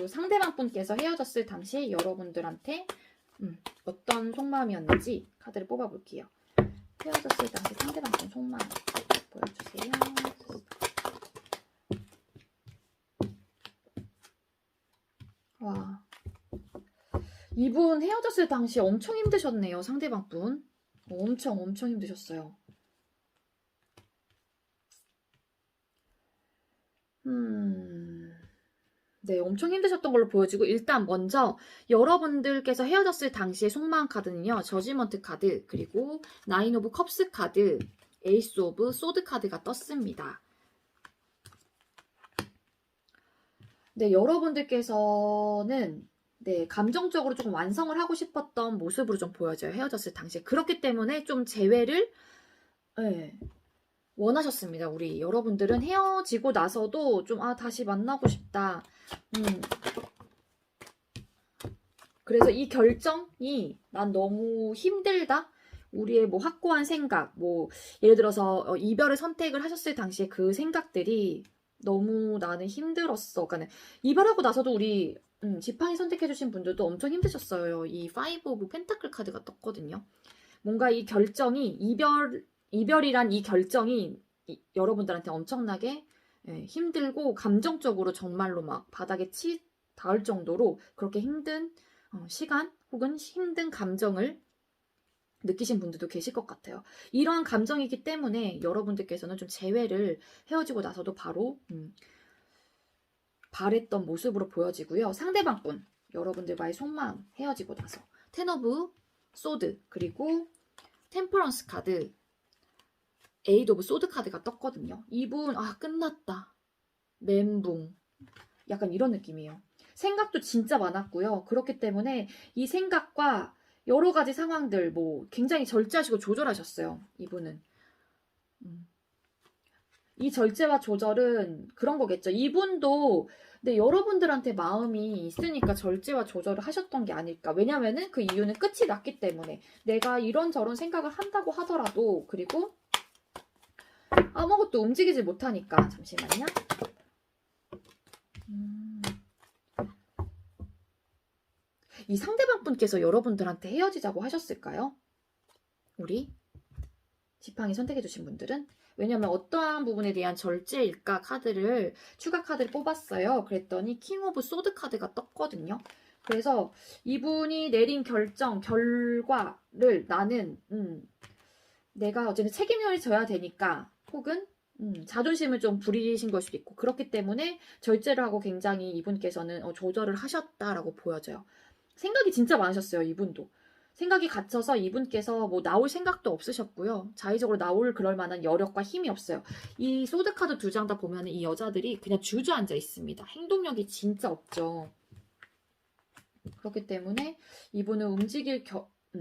그리고 상대방 분께서 헤어졌을 당시에 여러분들한테 어떤 속마음이었는지 카드를 뽑아볼게요. 헤어졌을 당시 상대방 분 속마음 보여주세요. 와, 이분 헤어졌을 당시 엄청 힘드셨네요. 상대방 분 엄청 힘드셨어요. 네, 엄청 힘드셨던 걸로 보여지고, 일단 먼저 여러분들께서 헤어졌을 당시의 속마음 카드는요, 저지먼트 카드, 그리고 나인 오브 컵스 카드, 에이스 오브 소드 카드가 떴습니다. 네, 여러분들께서는 네, 감정적으로 조금 완성을 하고 싶었던 모습으로 좀 보여져요. 헤어졌을 당시에. 그렇기 때문에 좀 재회를 네, 원하셨습니다. 우리 여러분들은 헤어지고 나서도 좀 다시 만나고 싶다. 그래서 이 결정이 난 너무 힘들다. 우리의 뭐 확고한 생각, 뭐 예를 들어서 이별을 선택을 하셨을 당시에 그 생각들이 너무 나는 힘들었어. 그러니까 이별하고 나서도 우리 지팡이 선택해주신 분들도 엄청 힘드셨어요. 이 파이브 오브 펜타클 카드가 떴거든요. 뭔가 이 결정이 이별이란 이 결정이 여러분들한테 엄청나게 힘들고 감정적으로 정말로 막 바닥에 닿을 정도로 그렇게 힘든 시간 혹은 힘든 감정을 느끼신 분들도 계실 것 같아요. 이러한 감정이기 때문에 여러분들께서는 좀 재회를 헤어지고 나서도 바로 바랬던 모습으로 보여지고요. 상대방 분, 여러분들과의 속마음 헤어지고 나서 텐 오브 소드, 그리고 템퍼런스 카드, 에이드 오브 소드 카드가 떴거든요. 이분 끝났다, 멘붕, 약간 이런 느낌이에요. 생각도 진짜 많았고요. 그렇기 때문에 이 생각과 여러 가지 상황들 뭐 굉장히 절제하시고 조절하셨어요. 이분은. 이 절제와 조절은 그런 거겠죠. 이분도 근데 여러분들한테 마음이 있으니까 절제와 조절을 하셨던 게 아닐까. 왜냐면은 그 이유는 끝이 났기 때문에. 내가 이런저런 생각을 한다고 하더라도, 그리고 아무것도 움직이지 못하니까. 잠시만요. 이 상대방 분께서 여러분들한테 헤어지자고 하셨을까요? 우리 지팡이 선택해주신 분들은? 왜냐면 어떠한 부분에 대한 절제일까 카드를, 추가 카드를 뽑았어요. 그랬더니 킹 오브 소드 카드가 떴거든요. 그래서 이분이 내린 결과를 나는 내가 어쨌든 책임을 져야 되니까, 혹은 자존심을 좀 부리신 걸 수도 있고, 그렇기 때문에 절제를 하고 굉장히 이분께서는 조절을 하셨다라고 보여져요. 생각이 진짜 많으셨어요. 이분도. 생각이 갇혀서 이분께서 뭐 나올 생각도 없으셨고요. 자의적으로 나올 그럴 만한 여력과 힘이 없어요. 이 소드카드 2장 다 보면 이 여자들이 그냥 주저앉아 있습니다. 행동력이 진짜 없죠. 그렇기 때문에 이분은 움직일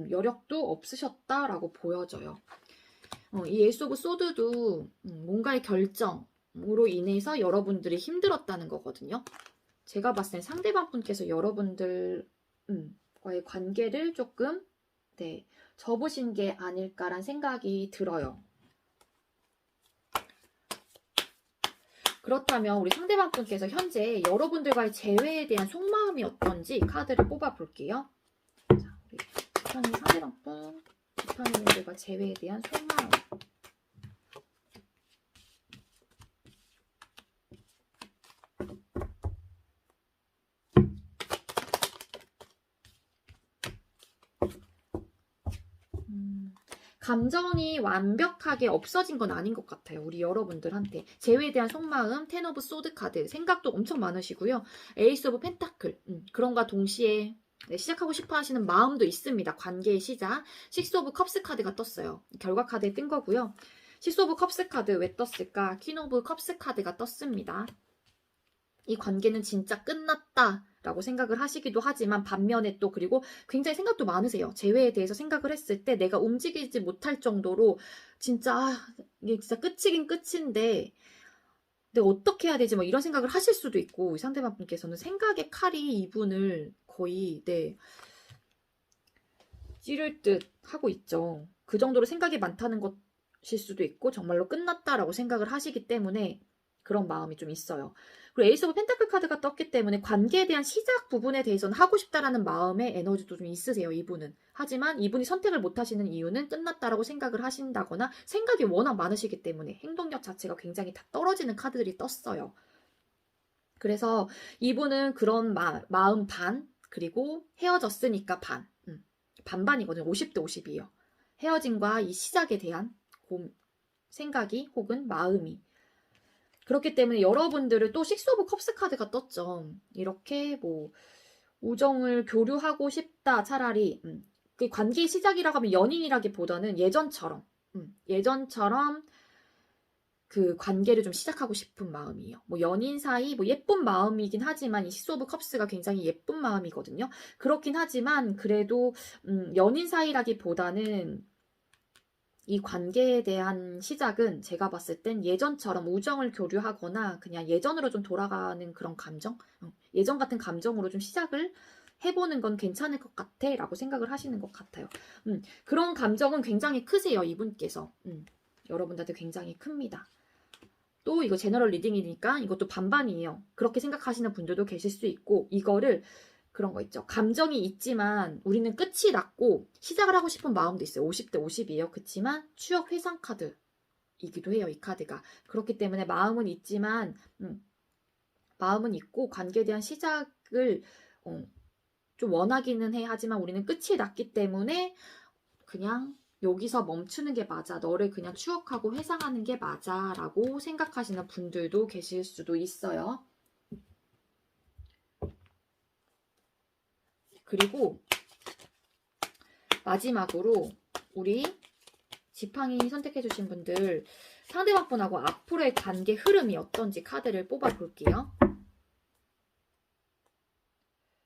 여력도 없으셨다라고 보여져요. 이 에이스 오브 소드도 뭔가의 결정으로 인해서 여러분들이 힘들었다는 거거든요. 제가 봤을 땐 상대방 분께서 여러분들 과의 관계를 조금 접으신 게 아닐까란 생각이 들어요. 그렇다면 우리 상대방 분께서 현재 여러분들과의 재회에 대한 속마음이 어떤지 카드를 뽑아볼게요. 자, 우리 상대방 분, 지팡이님들과 재회에 대한 속마음. 감정이 완벽하게 없어진 건 아닌 것 같아요. 우리 여러분들한테. 재회에 대한 속마음, 텐 오브 소드 카드, 생각도 엄청 많으시고요. 에이스 오브 펜타클, 그런가 동시에 시작하고 싶어 하시는 마음도 있습니다. 관계의 시작. 식스 오브 컵스 카드가 떴어요. 결과 카드에 뜬 거고요. 식스 오브 컵스 카드 왜 떴을까? 퀸 오브 컵스 카드가 떴습니다. 이 관계는 진짜 끝났다 라고 생각을 하시기도 하지만, 반면에 또 그리고 굉장히 생각도 많으세요. 재회에 대해서 생각을 했을 때 내가 움직이지 못할 정도로 진짜 이게 진짜 끝이긴 끝인데 내가 어떻게 해야 되지, 뭐 이런 생각을 하실 수도 있고, 이 상대방 분께서는 생각의 칼이 이분을 거의 찌를 듯 하고 있죠. 그 정도로 생각이 많다는 것일 수도 있고, 정말로 끝났다라고 생각을 하시기 때문에 그런 마음이 좀 있어요. 그리고 에이스 오브 펜타클 카드가 떴기 때문에 관계에 대한 시작 부분에 대해서는 하고 싶다라는 마음의 에너지도 좀 있으세요, 이분은. 하지만 이분이 선택을 못 하시는 이유는 끝났다라고 생각을 하신다거나 생각이 워낙 많으시기 때문에 행동력 자체가 굉장히 다 떨어지는 카드들이 떴어요. 그래서 이분은 그런 마음 반, 그리고 헤어졌으니까 반. 반반이거든요. 50대 50이에요. 헤어짐과 이 시작에 대한 생각이 혹은 마음이. 그렇기 때문에 여러분들은 또 식스 오브 컵스 카드가 떴죠. 이렇게 뭐 우정을 교류하고 싶다 차라리 그 관계의 시작이라고 하면 연인이라기보다는 예전처럼 그 관계를 좀 시작하고 싶은 마음이에요. 뭐 연인 사이 뭐 예쁜 마음이긴 하지만 이 식스 오브 컵스가 굉장히 예쁜 마음이거든요. 그렇긴 하지만 그래도 연인 사이라기보다는 이 관계에 대한 시작은 제가 봤을 땐 예전처럼 우정을 교류하거나 그냥 예전으로 좀 돌아가는 그런 감정? 예전 같은 감정으로 좀 시작을 해보는 건 괜찮을 것 같아 라고 생각을 하시는 것 같아요. 그런 감정은 굉장히 크세요, 이분께서. 여러분들한테 굉장히 큽니다. 또 이거 제너럴 리딩이니까 이것도 반반이에요. 그렇게 생각하시는 분들도 계실 수 있고 이거를 그런 거 있죠. 감정이 있지만 우리는 끝이 났고 시작을 하고 싶은 마음도 있어요. 50대 50이에요. 그렇지만 추억 회상 카드이기도 해요. 이 카드가. 그렇기 때문에 마음은 있지만 마음은 있고 관계에 대한 시작을 좀 원하기는 해. 하지만 우리는 끝이 났기 때문에 그냥 여기서 멈추는 게 맞아. 너를 그냥 추억하고 회상하는 게 맞아. 라고 생각하시는 분들도 계실 수도 있어요. 그리고 마지막으로 우리 지팡이 선택해주신 분들 상대방 분하고 앞으로의 관계 흐름이 어떤지 카드를 뽑아볼게요.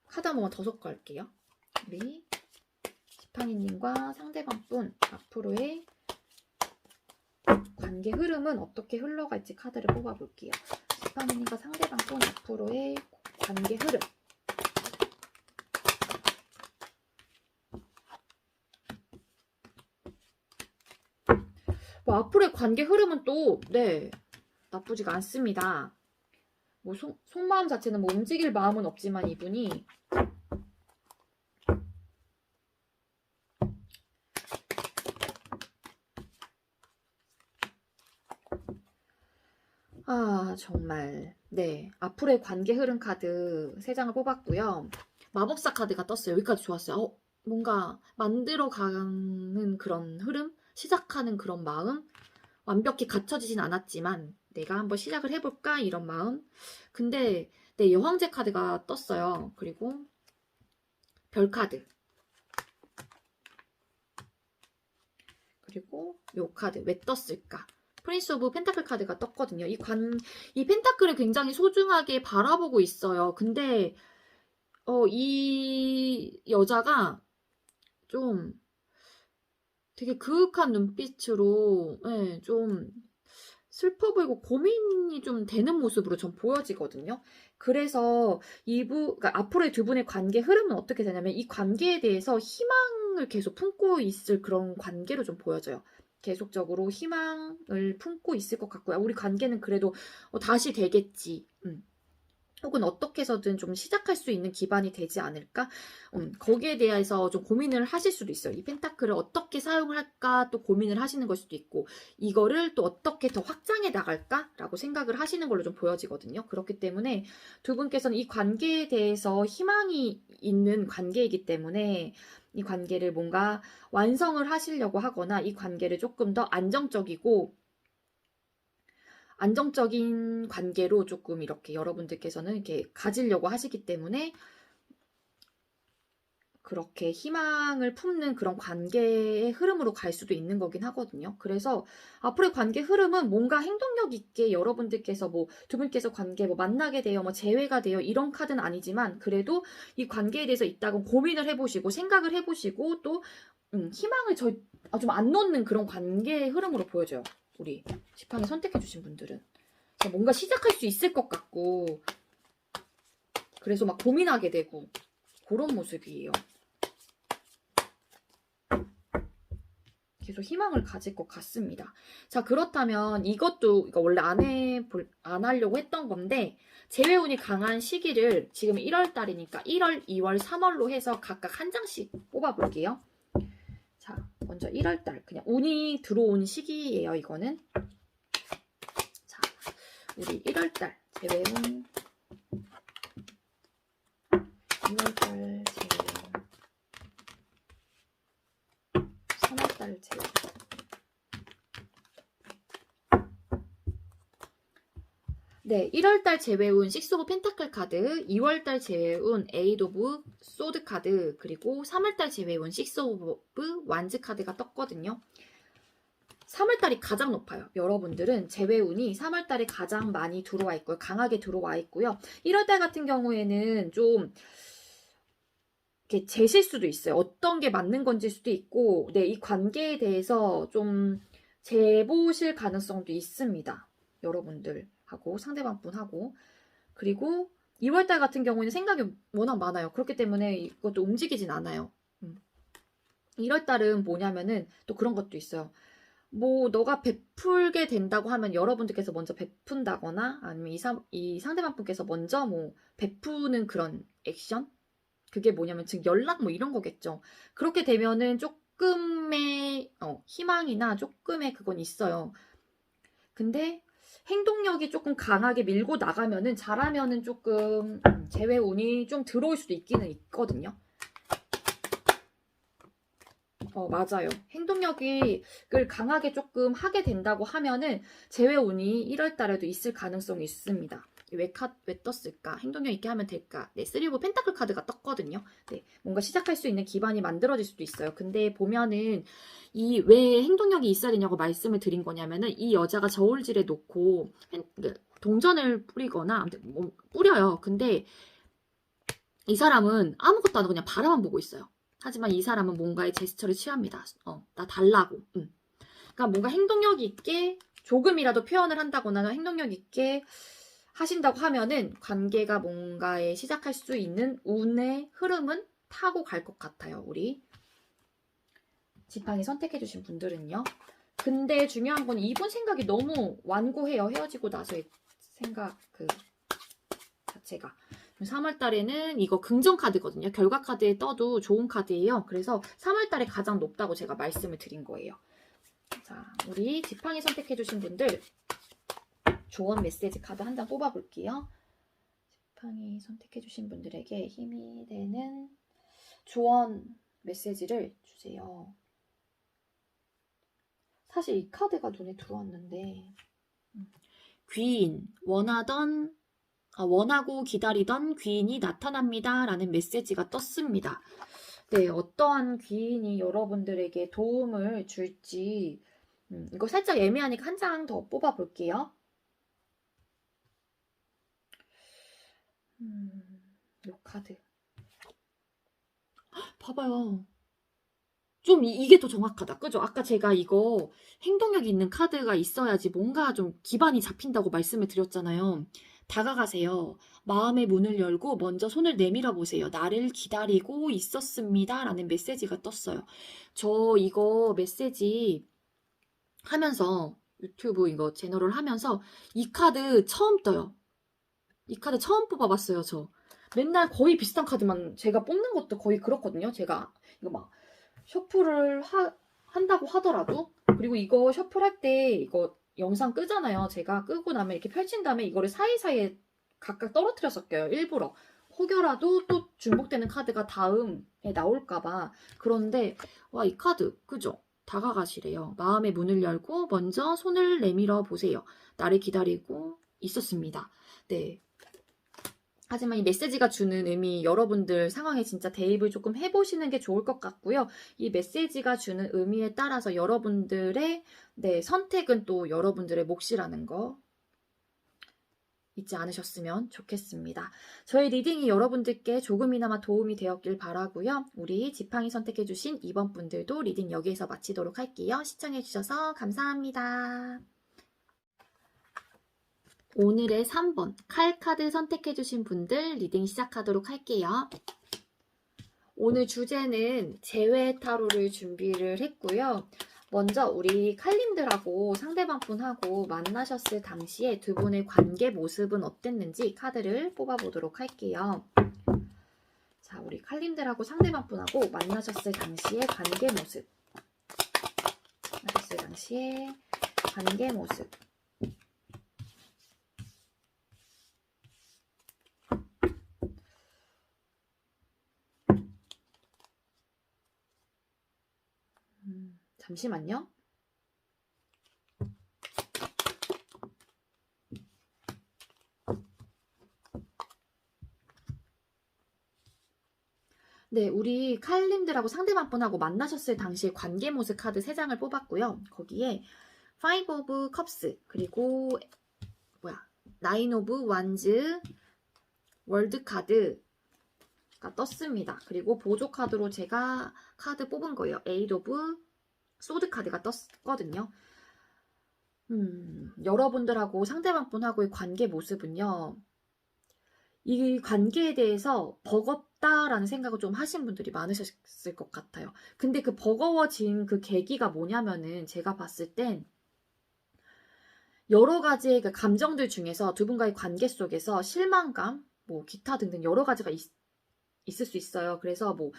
카드 한 번만 더 섞어 할게요. 우리 지팡이님과 상대방 분 앞으로의 관계 흐름은 어떻게 흘러갈지 카드를 뽑아볼게요. 지팡이님과 상대방 분 앞으로의 관계 흐름. 뭐 앞으로의 관계 흐름은 또 나쁘지가 않습니다. 뭐 속마음 자체는 뭐 움직일 마음은 없지만 이분이 정말 앞으로의 관계 흐름 카드 3장을 뽑았고요. 마법사 카드가 떴어요. 여기까지 좋았어요. 뭔가 만들어가는 그런 흐름? 시작하는 그런 마음? 완벽히 갖춰지진 않았지만 내가 한번 시작을 해볼까? 이런 마음? 근데 여왕제 카드가 떴어요. 그리고 별 카드. 그리고 요 카드. 왜 떴을까? 프린스 오브 펜타클 카드가 떴거든요. 이 펜타클을 굉장히 소중하게 바라보고 있어요. 근데 이 여자가 좀 되게 그윽한 눈빛으로 좀 슬퍼 보이고 고민이 좀 되는 모습으로 전 보여지거든요. 그래서 그러니까 앞으로의 두 분의 관계 흐름은 어떻게 되냐면 이 관계에 대해서 희망을 계속 품고 있을 그런 관계로 좀 보여져요. 계속적으로 희망을 품고 있을 것 같고요. 우리 관계는 그래도 다시 되겠지. 혹은 어떻게 해서든 좀 시작할 수 있는 기반이 되지 않을까? 거기에 대해서 좀 고민을 하실 수도 있어요. 이 펜타클을 어떻게 사용을 할까 또 고민을 하시는 걸 수도 있고 이거를 또 어떻게 더 확장해 나갈까라고 생각을 하시는 걸로 좀 보여지거든요. 그렇기 때문에 두 분께서는 이 관계에 대해서 희망이 있는 관계이기 때문에 이 관계를 뭔가 완성을 하시려고 하거나 이 관계를 조금 더 안정적인 관계로 조금 이렇게 여러분들께서는 이렇게 가지려고 하시기 때문에 그렇게 희망을 품는 그런 관계의 흐름으로 갈 수도 있는 거긴 하거든요. 그래서 앞으로의 관계 흐름은 뭔가 행동력 있게 여러분들께서 뭐 두 분께서 관계 뭐 만나게 돼요, 뭐 재회가 돼요 이런 카드는 아니지만 그래도 이 관계에 대해서 이따금 고민을 해보시고 생각을 해보시고 또 희망을 좀 안 놓는 그런 관계의 흐름으로 보여져요. 우리 지팡이 선택해주신 분들은 뭔가 시작할 수 있을 것 같고 그래서 막 고민하게 되고 그런 모습이에요. 계속 희망을 가질 것 같습니다. 자, 그렇다면 이것도 이거 원래 안 하려고 했던 건데 재회운이 강한 시기를 지금 1월 달이니까 1월, 2월, 3월로 해서 각각 한 장씩 뽑아볼게요. 자, 먼저 1월 달 그냥 운이 들어온 시기예요, 이거는. 자, 우리 1월 달 재회운, 2월 달 재회운, 3월 달 재회운. 네, 1월달 재회운 식스 오브 펜타클 카드, 2월달 재회운 에이드 오브 소드 카드, 그리고 3월달 재회운 식스 오브 완즈 카드가 떴거든요. 3월달이 가장 높아요. 여러분들은 재회운이 3월달에 가장 많이 들어와 있고요. 강하게 들어와 있고요. 1월달 같은 경우에는 좀 이렇게 재실 수도 있어요. 어떤 게 맞는 건지 수도 있고, 네, 이 관계에 대해서 좀 재보실 가능성도 있습니다. 여러분들. 하고 상대방 분하고. 그리고 2월달 같은 경우에는 생각이 워낙 많아요. 그렇기 때문에 이것도 움직이진 않아요. 1월달은 뭐냐면은 또 그런 것도 있어요. 뭐 너가 베풀게 된다고 하면 여러분들께서 먼저 베푼다거나 아니면 이 상대방 분께서 먼저 뭐 베푸는 그런 액션? 그게 뭐냐면 지금 연락 뭐 이런 거겠죠. 그렇게 되면은 조금의 희망이나 조금의 그건 있어요. 근데 행동력이 조금 강하게 밀고 나가면은 잘하면은 조금 재회운이 좀 들어올 수도 있기는 있거든요. 맞아요. 행동력을 강하게 조금 하게 된다고 하면은 재회운이 1월 달에도 있을 가능성이 있습니다. 왜 떴을까? 행동력 있게 하면 될까? 네, 3 오브 펜타클 카드가 떴거든요. 네, 뭔가 시작할 수 있는 기반이 만들어질 수도 있어요. 근데 보면은 이 왜 행동력이 있어야 되냐고 말씀을 드린 거냐면은 이 여자가 저울질에 놓고 동전을 뿌리거나 뭐 뿌려요. 근데 이 사람은 아무것도 안 하고 그냥 바라만 보고 있어요. 하지만 이 사람은 뭔가의 제스처를 취합니다. 나 달라고. 그러니까 뭔가 행동력 있게 조금이라도 표현을 한다거나 행동력 있게 하신다고 하면은 관계가 뭔가에 시작할 수 있는 운의 흐름은 타고 갈 것 같아요. 우리 지팡이 선택해주신 분들은요. 근데 중요한 건 이분 생각이 너무 완고해요. 헤어지고 나서의 생각 자체가. 3월 달에는 이거 긍정 카드거든요. 결과 카드에 떠도 좋은 카드예요. 그래서 3월 달에 가장 높다고 제가 말씀을 드린 거예요. 자, 우리 지팡이 선택해주신 분들 조언 메시지 카드 한 장 뽑아볼게요. 지팡이 선택해주신 분들에게 힘이 되는 조언 메시지를 주세요. 사실 이 카드가 눈에 들어왔는데 귀인, 원하고 기다리던 귀인이 나타납니다. 라는 메시지가 떴습니다. 네, 어떠한 귀인이 여러분들에게 도움을 줄지 이거 살짝 애매하니까 한 장 더 뽑아볼게요. 이 카드 봐봐요. 좀 이게 더 정확하다. 그죠? 아까 제가 이거 행동력 있는 카드가 있어야지 뭔가 좀 기반이 잡힌다고 말씀을 드렸잖아요. 다가가세요. 마음의 문을 열고 먼저 손을 내밀어 보세요. 나를 기다리고 있었습니다. 라는 메시지가 떴어요. 저 이거 메시지 하면서 유튜브 이거 채널을 하면서 이 카드 처음 떠요. 이 카드 처음 뽑아봤어요. 저 맨날 거의 비슷한 카드만 제가 뽑는 것도 거의 그렇거든요. 제가 이거 막 셔플을 한다고 하더라도 그리고 이거 셔플할 때 이거 영상 끄잖아요. 제가 끄고 나면 이렇게 펼친 다음에 이거를 사이사이에 각각 떨어뜨려서 껴요. 일부러. 혹여라도 또 중복되는 카드가 다음에 나올까봐. 그런데 와, 이 카드 그죠? 다가가시래요. 마음의 문을 열고 먼저 손을 내밀어 보세요. 나를 기다리고 있었습니다. 네. 하지만 이 메시지가 주는 의미 여러분들 상황에 진짜 대입을 조금 해보시는 게 좋을 것 같고요. 이 메시지가 주는 의미에 따라서 여러분들의 선택은 또 여러분들의 몫이라는 거 잊지 않으셨으면 좋겠습니다. 저희 리딩이 여러분들께 조금이나마 도움이 되었길 바라고요. 우리 지팡이 선택해주신 2번 분들도 리딩 여기에서 마치도록 할게요. 시청해주셔서 감사합니다. 오늘의 3번 칼카드 선택해주신 분들 리딩 시작하도록 할게요. 오늘 주제는 재회 타로를 준비를 했고요. 먼저 우리 칼림들하고 상대방분하고 만나셨을 당시에 두 분의 관계 모습은 어땠는지 카드를 뽑아보도록 할게요. 자, 우리 칼림들하고 상대방분하고 만나셨을 당시의 관계 모습. 만나셨을 당시의 관계 모습. 잠시만요. 네, 우리 칼림들하고 상대방분하고 만나셨을 당시의 관계 모습 카드 3장을 뽑았고요. 거기에 Five of Cups, 그리고 Nine of Wands, 월드 카드가 떴습니다. 그리고 보조 카드로 제가 카드 뽑은 거예요. Eight of Sword 카드가 떴거든요. 여러분들하고 상대방분하고의 관계 모습은요. 이 관계에 대해서 버겁다라는 생각을 좀 하신 분들이 많으셨을 것 같아요. 근데 그 버거워진 그 계기가 뭐냐면은 제가 봤을 땐 여러 가지의 그 감정들 중에서 두 분과의 관계 속에서 실망감, 뭐 기타 등등 여러 가지가 있을 수 있어요. 그래서 뭐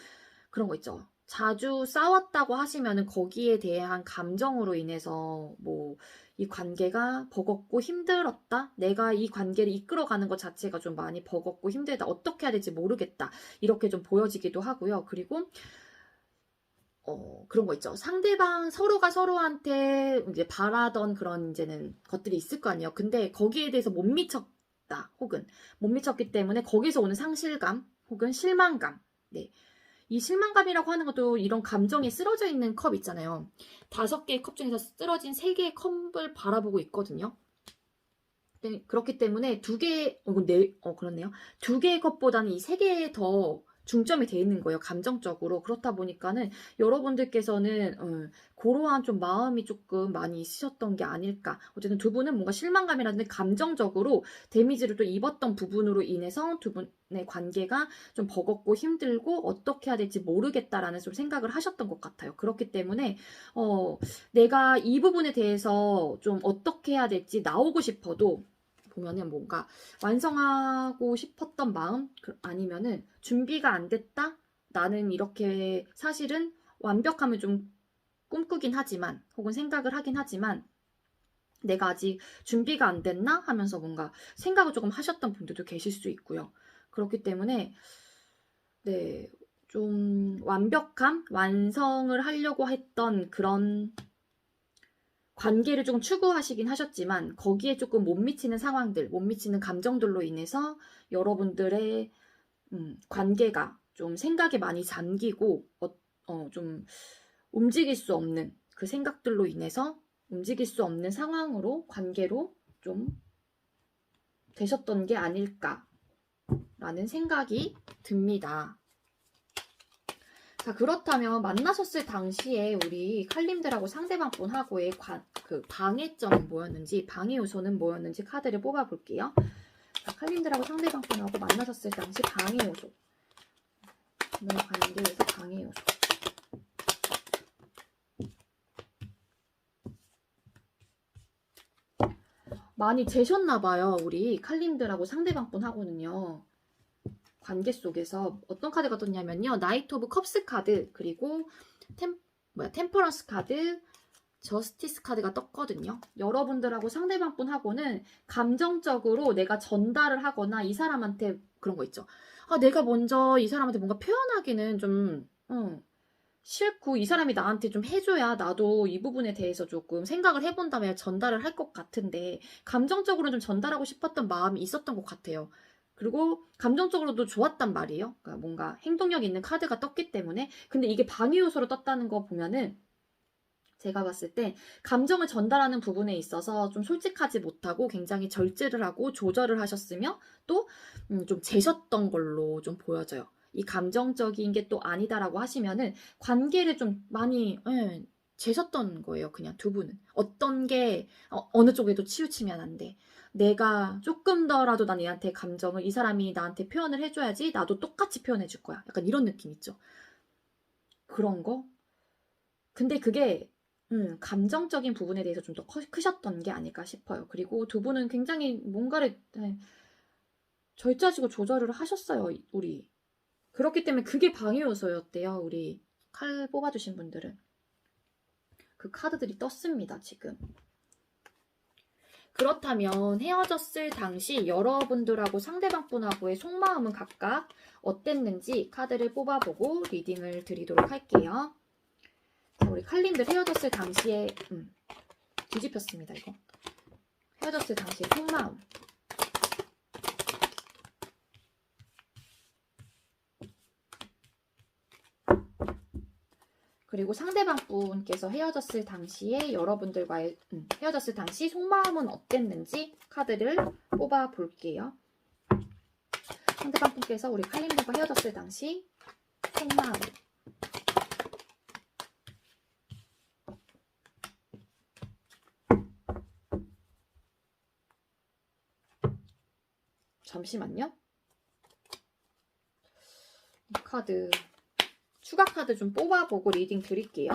그런 거 있죠. 자주 싸웠다고 하시면은 거기에 대한 감정으로 인해서 뭐 이 관계가 버겁고 힘들었다. 내가 이 관계를 이끌어가는 것 자체가 좀 많이 버겁고 힘들다. 어떻게 해야 될지 모르겠다. 이렇게 좀 보여지기도 하고요. 그리고 그런 거 있죠. 상대방 서로가 서로한테 이제 바라던 그런 이제는 것들이 있을 거 아니에요. 근데 거기에 대해서 못 미쳤다. 혹은 못 미쳤기 때문에 거기서 오는 상실감 혹은 실망감. 네. 이 실망감이라고 하는 것도 이런 감정이 쓰러져 있는 컵 있잖아요. 5개의 컵 중에서 쓰러진 3개의 컵을 바라보고 있거든요. 그렇기 때문에 그렇네요. 2개의 컵보다는 이 3개에 더 중점이 돼 있는 거예요. 감정적으로. 그렇다 보니까는 여러분들께서는 그러한 좀 마음이 조금 많이 있으셨던 게 아닐까. 어쨌든 두 분은 뭔가 실망감이라든지 감정적으로 데미지를 또 입었던 부분으로 인해서 두 분의 관계가 좀 버겁고 힘들고 어떻게 해야 될지 모르겠다라는 좀 생각을 하셨던 것 같아요. 그렇기 때문에 내가 이 부분에 대해서 좀 어떻게 해야 될지 나오고 싶어도 보면은 뭔가 완성하고 싶었던 마음 아니면은 준비가 안 됐다? 나는 이렇게 사실은 완벽함을 좀 꿈꾸긴 하지만 혹은 생각을 하긴 하지만 내가 아직 준비가 안 됐나? 하면서 뭔가 생각을 조금 하셨던 분들도 계실 수 있고요. 그렇기 때문에 네, 좀 완벽함? 완성을 하려고 했던 그런 관계를 조금 추구하시긴 하셨지만 거기에 조금 못 미치는 상황들, 못 미치는 감정들로 인해서 여러분들의 관계가 좀 생각에 많이 잠기고 좀 움직일 수 없는 그 생각들로 인해서 움직일 수 없는 상황으로 관계로 좀 되셨던 게 아닐까라는 생각이 듭니다. 자, 그렇다면 만나셨을 당시에 우리 칼림들하고 상대방분하고의 그 방해점은 뭐였는지, 방해 요소는 뭐였는지 카드를 뽑아볼게요. 자, 칼림들하고 상대방분하고 만나셨을 당시 방해 요소. 오늘 관계에서 방해 요소. 많이 재셨나봐요. 우리 칼림들하고 상대방분하고는요. 관계 속에서 어떤 카드가 떴냐면요. 나이트 오브 컵스 카드, 그리고 템퍼런스 카드, 저스티스 카드가 떴거든요. 여러분들하고 상대방분하고는 감정적으로 내가 전달을 하거나 이 사람한테 그런 거 있죠. 내가 먼저 이 사람한테 뭔가 표현하기는 좀 싫고 이 사람이 나한테 좀 해줘야 나도 이 부분에 대해서 조금 생각을 해본 다음에 전달을 할 것 같은데 감정적으로 좀 전달하고 싶었던 마음이 있었던 것 같아요. 그리고 감정적으로도 좋았단 말이에요. 그러니까 뭔가 행동력 있는 카드가 떴기 때문에. 근데 이게 방해 요소로 떴다는 거 보면은 제가 봤을 때 감정을 전달하는 부분에 있어서 좀 솔직하지 못하고 굉장히 절제를 하고 조절을 하셨으며 또 좀 재셨던 걸로 좀 보여져요. 이 감정적인 게 또 아니다라고 하시면은 관계를 좀 많이 재셨던 거예요. 그냥 두 분은. 어떤 게 어느 쪽에도 치우치면 안 돼. 내가 조금 더라도 난 얘한테 감정을 이 사람이 나한테 표현을 해줘야지 나도 똑같이 표현해 줄 거야. 약간 이런 느낌 있죠. 그런 거. 근데 그게 감정적인 부분에 대해서 좀 더 크셨던 게 아닐까 싶어요. 그리고 두 분은 굉장히 뭔가를 절제하시고 조절을 하셨어요, 우리. 그렇기 때문에 그게 방해 요소였대요, 우리 칼 뽑아주신 분들은. 그 카드들이 떴습니다, 지금. 그렇다면 헤어졌을 당시 여러분들하고 상대방분하고의 속마음은 각각 어땠는지 카드를 뽑아보고 리딩을 드리도록 할게요. 자, 우리 칼님들 헤어졌을 당시에 뒤집혔습니다, 이거. 헤어졌을 당시의 속마음. 그리고 상대방 분께서 헤어졌을 당시에 여러분들과의 헤어졌을 당시 속마음은 어땠는지 카드를 뽑아 볼게요. 상대방 분께서 우리 칼림들과 헤어졌을 당시 속마음. 잠시만요. 이 카드 추가 카드 좀 뽑아보고 리딩 드릴게요.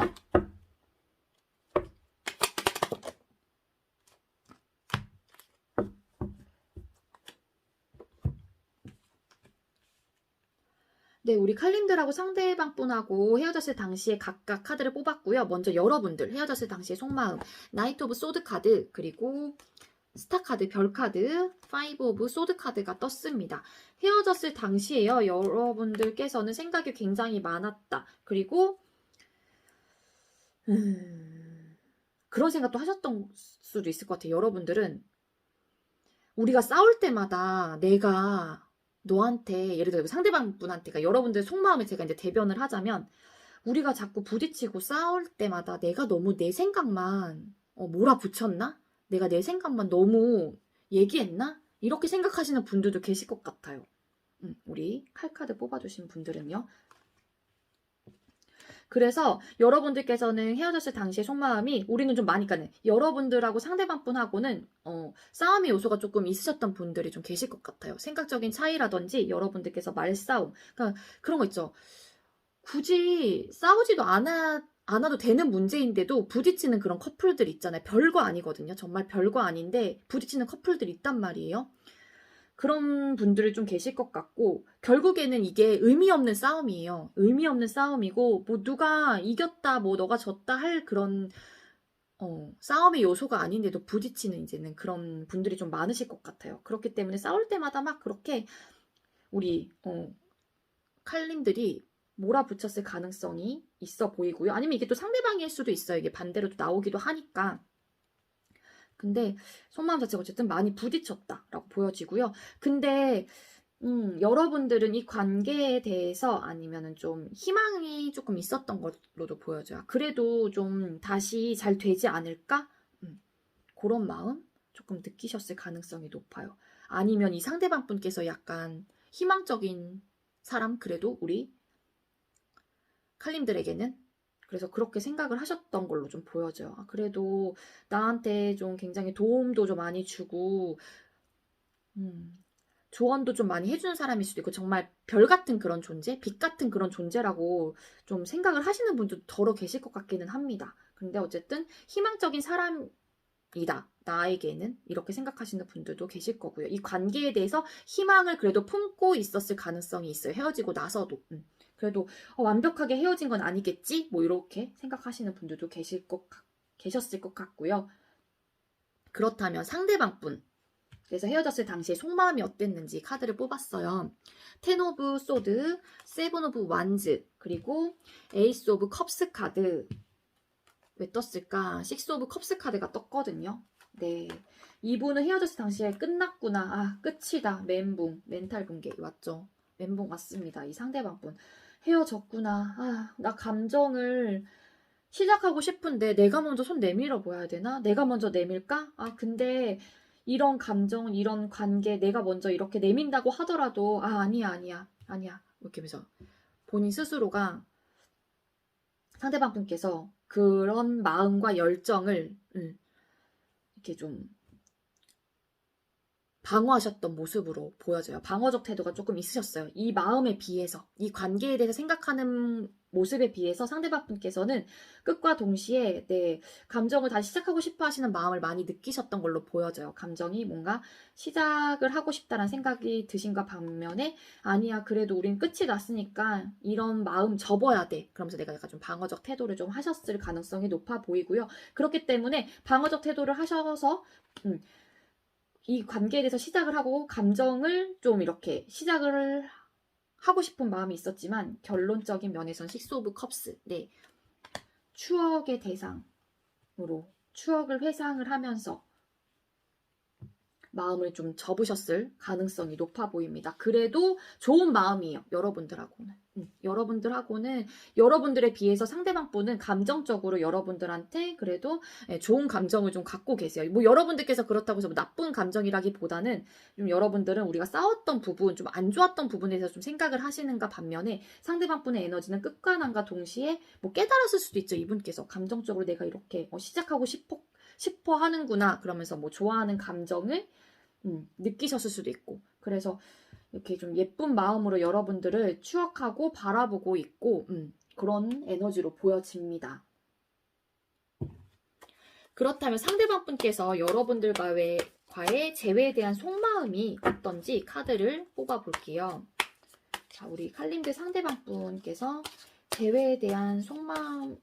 네, 우리 칼림들하고 상대방 분하고 헤어졌을 당시에 각각 카드를 뽑았고요. 먼저 여러분들 헤어졌을 당시의 속마음, 나이트 오브 소드 카드, 그리고 스타 카드, 별 카드, 파이브 오브 소드 카드가 떴습니다. 헤어졌을 당시에요. 여러분들께서는 생각이 굉장히 많았다. 그리고 그런 생각도 하셨던 수도 있을 것 같아요. 여러분들은 우리가 싸울 때마다 내가 너한테 예를 들어 상대방 분한테 그러니까 여러분들 속마음을 제가 이제 대변을 하자면 우리가 자꾸 부딪히고 싸울 때마다 내가 너무 내 생각만 몰아붙였나? 내가 내 생각만 너무 얘기했나? 이렇게 생각하시는 분들도 계실 것 같아요. 우리 칼카드 뽑아주신 분들은요. 그래서 여러분들께서는 헤어졌을 당시의 속마음이 우리는 좀 많이 까는 여러분들하고 상대방 분하고는 싸움의 요소가 조금 있으셨던 분들이 좀 계실 것 같아요. 생각적인 차이라든지 여러분들께서 말싸움 그러니까 그런 거 있죠. 굳이 싸우지도 않아도 되는 문제인데도 부딪히는 그런 커플들 있잖아요. 별거 아니거든요. 정말 별거 아닌데 부딪히는 커플들 있단 말이에요. 그런 분들이 좀 계실 것 같고 결국에는 이게 의미 없는 싸움이에요. 의미 없는 싸움이고 뭐 누가 이겼다 뭐 너가 졌다 할 그런 싸움의 요소가 아닌데도 부딪히는 이제는 그런 분들이 좀 많으실 것 같아요. 그렇기 때문에 싸울 때마다 막 그렇게 우리 칼님들이 몰아붙였을 가능성이 있어 보이고요. 아니면 이게 또 상대방일 수도 있어요. 이게 반대로 또 나오기도 하니까. 근데 속마음 자체가 어쨌든 많이 부딪혔다라고 보여지고요. 근데 여러분들은 이 관계에 대해서 아니면은 좀 희망이 조금 있었던 걸로도 보여져요. 그래도 좀 다시 잘 되지 않을까? 그런 마음 조금 느끼셨을 가능성이 높아요. 아니면 이 상대방 분께서 약간 희망적인 사람 그래도 우리 칼림들에게는 그래서 그렇게 생각을 하셨던 걸로 좀 보여져요. 그래도 나한테 좀 굉장히 도움도 좀 많이 주고 조언도 좀 많이 해주는 사람일 수도 있고 정말 별 같은 그런 존재, 빛 같은 그런 존재라고 좀 생각을 하시는 분도 더러 계실 것 같기는 합니다. 근데 어쨌든 희망적인 사람이다. 나에게는 이렇게 생각하시는 분들도 계실 거고요. 이 관계에 대해서 희망을 그래도 품고 있었을 가능성이 있어요. 헤어지고 나서도. 그래도 완벽하게 헤어진 건 아니겠지? 뭐 이렇게 생각하시는 분들도 계셨을 것 같고요. 그렇다면 상대방 분 그래서 헤어졌을 당시에 속마음이 어땠는지 카드를 뽑았어요. 텐 오브 소드, 세븐 오브 완즈, 그리고 에이스 오브 컵스 카드. 왜 떴을까? 식스 오브 컵스 카드가 떴거든요. 네. 이분은 헤어졌을 당시에 끝났구나. 끝이다. 멘붕, 멘탈 붕괴. 맞죠? 멘붕 왔습니다. 이 상대방 분. 헤어졌구나. 나 감정을 시작하고 싶은데 내가 먼저 손 내밀어 보야 되나? 내가 먼저 내밀까? 근데 이런 감정, 이런 관계 내가 먼저 이렇게 내민다고 하더라도 아니야. 이렇게 하면서 본인 스스로가 상대방 분께서 그런 마음과 열정을 이렇게 좀 방어하셨던 모습으로 보여져요. 방어적 태도가 조금 있으셨어요. 이 마음에 비해서, 이 관계에 대해서 생각하는 모습에 비해서 상대방 분께서는 끝과 동시에 감정을 다시 시작하고 싶어 하시는 마음을 많이 느끼셨던 걸로 보여져요. 감정이 뭔가 시작을 하고 싶다는 생각이 드신과 반면에 아니야, 그래도 우린 끝이 났으니까 이런 마음 접어야 돼. 그러면서 내가 약간 좀 방어적 태도를 좀 하셨을 가능성이 높아 보이고요. 그렇기 때문에 방어적 태도를 하셔서 이 관계에 대해서 시작을 하고 감정을 좀 이렇게 시작을 하고 싶은 마음이 있었지만 결론적인 면에선 식스 오브 컵스, 추억의 대상으로 추억을 회상을 하면서 마음을 좀 접으셨을 가능성이 높아 보입니다. 그래도 좋은 마음이에요. 여러분들하고는. 여러분들에 비해서 상대방 분은 감정적으로 여러분들한테 그래도 좋은 감정을 좀 갖고 계세요. 뭐 여러분들께서 그렇다고 해서 뭐 나쁜 감정이라기보다는 좀 여러분들은 우리가 싸웠던 부분, 좀 안 좋았던 부분에 대해서 좀 생각을 하시는가 반면에 상대방 분의 에너지는 끝과 난과 동시에 뭐 깨달았을 수도 있죠. 이분께서 감정적으로 내가 이렇게 시작하고 싶어 하는구나. 그러면서 뭐 좋아하는 감정을 느끼셨을 수도 있고. 그래서 이렇게 좀 예쁜 마음으로 여러분들을 추억하고 바라보고 있고 그런 에너지로 보여집니다. 그렇다면 상대방 분께서 여러분들과의 재회에 대한 속마음이 어떤지 카드를 뽑아볼게요. 자, 우리 칼림들 상대방 분께서 재회에 대한 속마음이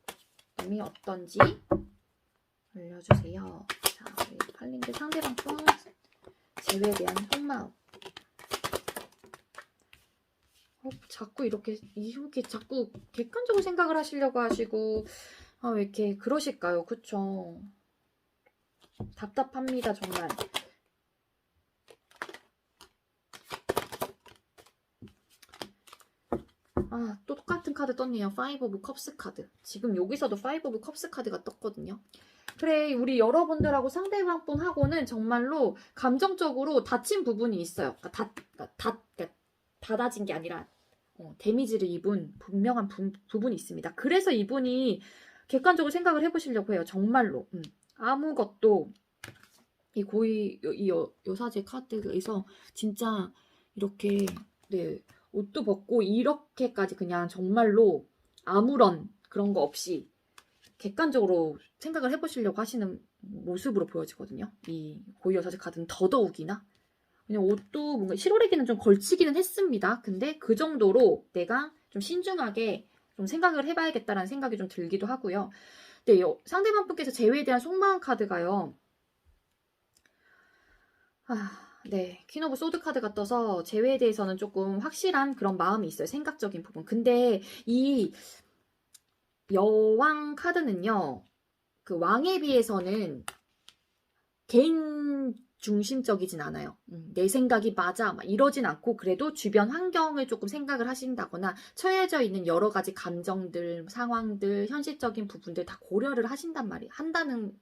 어떤지 알려주세요. 자, 우리 칼림들 상대방 분 재회에 대한 속마음. 자꾸 이렇게 자꾸 객관적으로 생각을 하시려고 하시고 왜 이렇게 그러실까요? 그쵸? 답답합니다, 정말. 또 똑같은 카드 떴네요. 파이브 오브 컵스 카드. 지금 여기서도 파이브 오브 컵스 카드가 떴거든요. 그래, 우리 여러분들하고 상대방 분하고는 정말로 감정적으로 다친 부분이 있어요. 그러니까 닫아진 게 아니라 데미지를 입은 분명한 부분이 있습니다. 그래서 이분이 객관적으로 생각을 해보시려고 해요. 정말로. 아무것도 이 여사제 카드에서 진짜 이렇게 옷도 벗고 이렇게까지 그냥 정말로 아무런 그런 거 없이 객관적으로 생각을 해보시려고 하시는 모습으로 보여지거든요. 이 고위 여사제 카드는 더더욱이나 그냥 옷도 뭔가 실오래기는 좀 걸치기는 했습니다. 근데 그 정도로 내가 좀 신중하게 좀 생각을 해봐야겠다라는 생각이 좀 들기도 하고요. 근데 상대방 분께서 재회에 대한 속마음 카드가요. 퀸 오브 소드 카드가 떠서 재회에 대해서는 조금 확실한 그런 마음이 있어요. 생각적인 부분. 근데 이 여왕 카드는요. 그 왕에 비해서는 개인 중심적이진 않아요. 내 생각이 맞아 막 이러진 않고 그래도 주변 환경을 조금 생각을 하신다거나 처해져 있는 여러 가지 감정들, 상황들, 현실적인 부분들 다 고려를 하는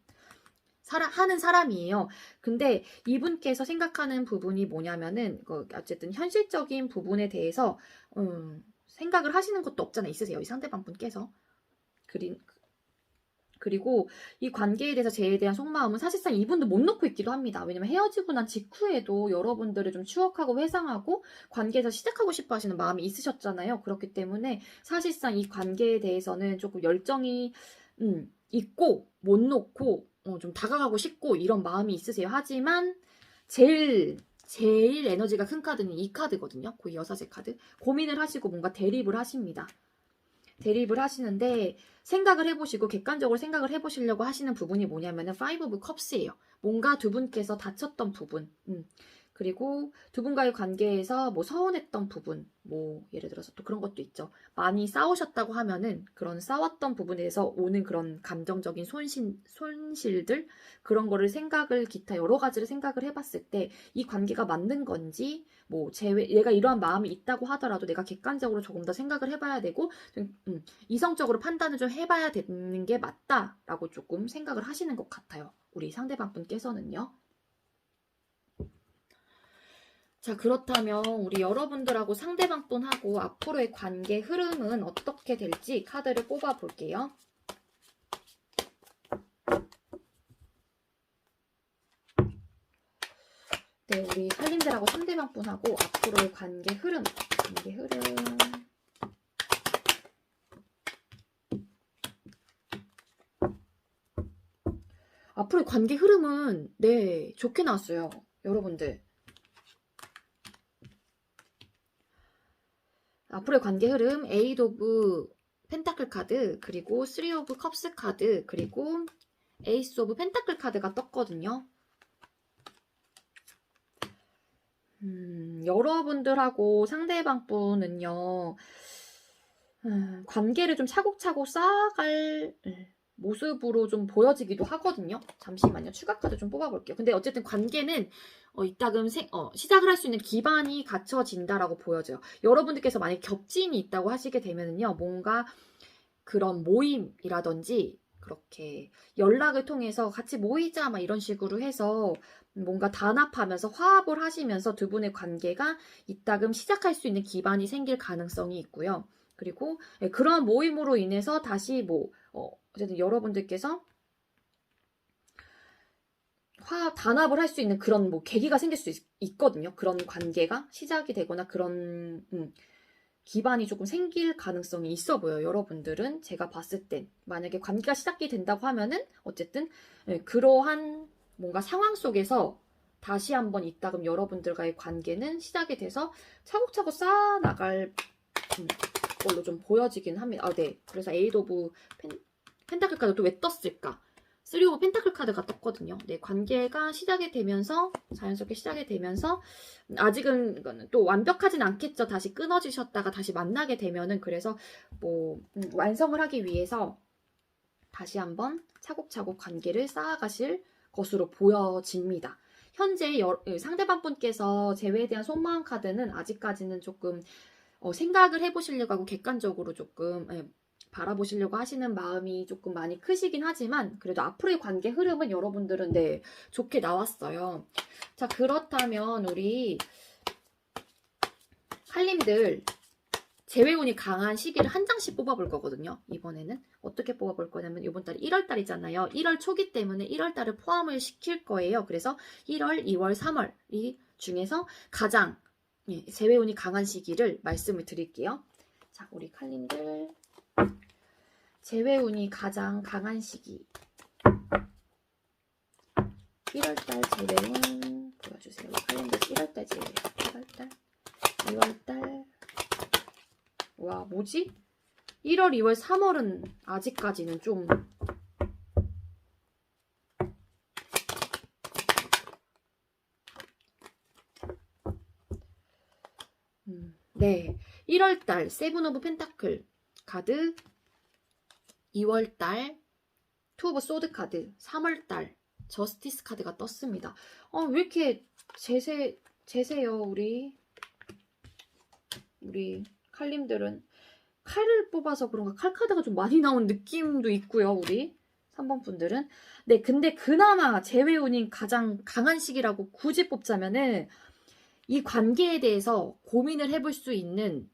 사람이에요. 근데 이분께서 생각하는 부분이 뭐냐면은 어쨌든 현실적인 부분에 대해서 생각을 하시는 것도 없잖아 있으세요. 이 상대방 분께서. 그리고 이 관계에 대해서 제에 대한 속마음은 사실상 이분도 못 놓고 있기도 합니다. 왜냐면 헤어지고 난 직후에도 여러분들을 좀 추억하고 회상하고 관계에서 시작하고 싶어 하시는 마음이 있으셨잖아요. 그렇기 때문에 사실상 이 관계에 대해서는 조금 열정이 있고 못 놓고 좀 다가가고 싶고 이런 마음이 있으세요. 하지만 제일 에너지가 큰 카드는 이 카드거든요. 그 여사제 카드. 고민을 하시고 뭔가 대립을 하십니다. 대립을 하시는데 생각을 해보시고 객관적으로 생각을 해보시려고 하시는 부분이 뭐냐면은 파이브 오브 컵스예요. 뭔가 두 분께서 다쳤던 부분, 그리고 두 분과의 관계에서 뭐 서운했던 부분, 뭐 예를 들어서 또 그런 것도 있죠. 많이 싸우셨다고 하면은 그런 싸웠던 부분에서 오는 그런 감정적인 손실들 그런 거를 기타 여러 가지를 생각을 해봤을 때 이 관계가 맞는 건지 뭐 얘가 이러한 마음이 있다고 하더라도 내가 객관적으로 조금 더 생각을 해봐야 되고 이성적으로 판단을 좀 해봐야 되는 게 맞다라고 조금 생각을 하시는 것 같아요. 우리 상대방 분께서는요. 자, 그렇다면 우리 여러분들하고 상대방 분하고 앞으로의 관계 흐름은 어떻게 될지 카드를 뽑아 볼게요. 네, 우리 살림들하고 상대방분하고 앞으로의 관계 흐름. 앞으로의 관계 흐름은 네, 좋게 나왔어요. 여러분들. 앞으로의 관계 흐름, 에이드 오브 펜타클 카드, 그리고 3 오브 컵스 카드, 그리고 에이스 오브 펜타클 카드가 떴거든요. 여러분들하고 상대방 분은요, 관계를 좀 차곡차곡 쌓아갈 모습으로 좀 보여지기도 하거든요. 잠시만요. 추가 카드 좀 뽑아볼게요. 근데 어쨌든 관계는 이따금 시작을 할 수 있는 기반이 갖춰진다라고 보여져요. 여러분들께서 만약에 겹진이 있다고 하시게 되면요. 뭔가 그런 모임이라든지 그렇게 연락을 통해서 같이 모이자 막 이런 식으로 해서 뭔가 단합하면서 화합을 하시면서 두 분의 관계가 이따금 시작할 수 있는 기반이 생길 가능성이 있고요. 그리고 그런 모임으로 인해서 다시 어쨌든 여러분들께서 단합을 할 수 있는 그런 계기가 생길 수 있거든요. 그런 관계가 시작이 되거나 그런 기반이 조금 생길 가능성이 있어 보여요. 여러분들은 제가 봤을 땐 만약에 관계가 시작이 된다고 하면은 어쨌든 그러한 뭔가 상황 속에서 다시 한번 이따금 여러분들과의 관계는 시작이 돼서 차곡차곡 쌓아나갈 걸로 좀 보여지긴 합니다. 네. 그래서 에이드 오브 펜타클 카드 또 왜 떴을까? 3 오브 펜타클 카드가 떴거든요. 네, 관계가 시작이 되면서 자연스럽게 시작이 되면서 아직은 또 완벽하진 않겠죠. 다시 끊어지셨다가 다시 만나게 되면은 그래서 완성을 하기 위해서 다시 한번 차곡차곡 관계를 쌓아가실 것으로 보여집니다. 현재 상대방 분께서 재회에 대한 속마음 카드는 아직까지는 조금 생각을 해보시려고 하고 객관적으로 조금 바라보시려고 하시는 마음이 조금 많이 크시긴 하지만 그래도 앞으로의 관계 흐름은 여러분들은 네, 좋게 나왔어요. 자, 그렇다면 우리 칼림들 재회운이 강한 시기를 한 장씩 뽑아볼 거거든요. 이번에는 어떻게 뽑아볼 거냐면 이번 달이 1월 달이잖아요. 1월 초기 때문에 1월 달을 포함을 시킬 거예요. 그래서 1월, 2월, 3월 이 중에서 가장 재회운이 강한 시기를 말씀을 드릴게요. 자, 우리 칼림들 재회운이 가장 강한 시기 1월달 재회운 보여주세요. 칼림들 1월달 재회 1월달 2월달 와 뭐지? 1월 2월 3월은 아직까지는 좀 네 1월달 세븐 오브 펜타클 카드 2월달 투 오브 소드 카드 3월달 저스티스 카드가 떴습니다. 왜 이렇게 제세요 우리 칼림들은 칼을 뽑아서 그런가 칼 카드가 좀 많이 나온 느낌도 있고요. 우리 3번 분들은 네 근데 그나마 재회운이 가장 강한 시기라고 굳이 뽑자면은 이 관계에 대해서 고민을 해볼 수 있는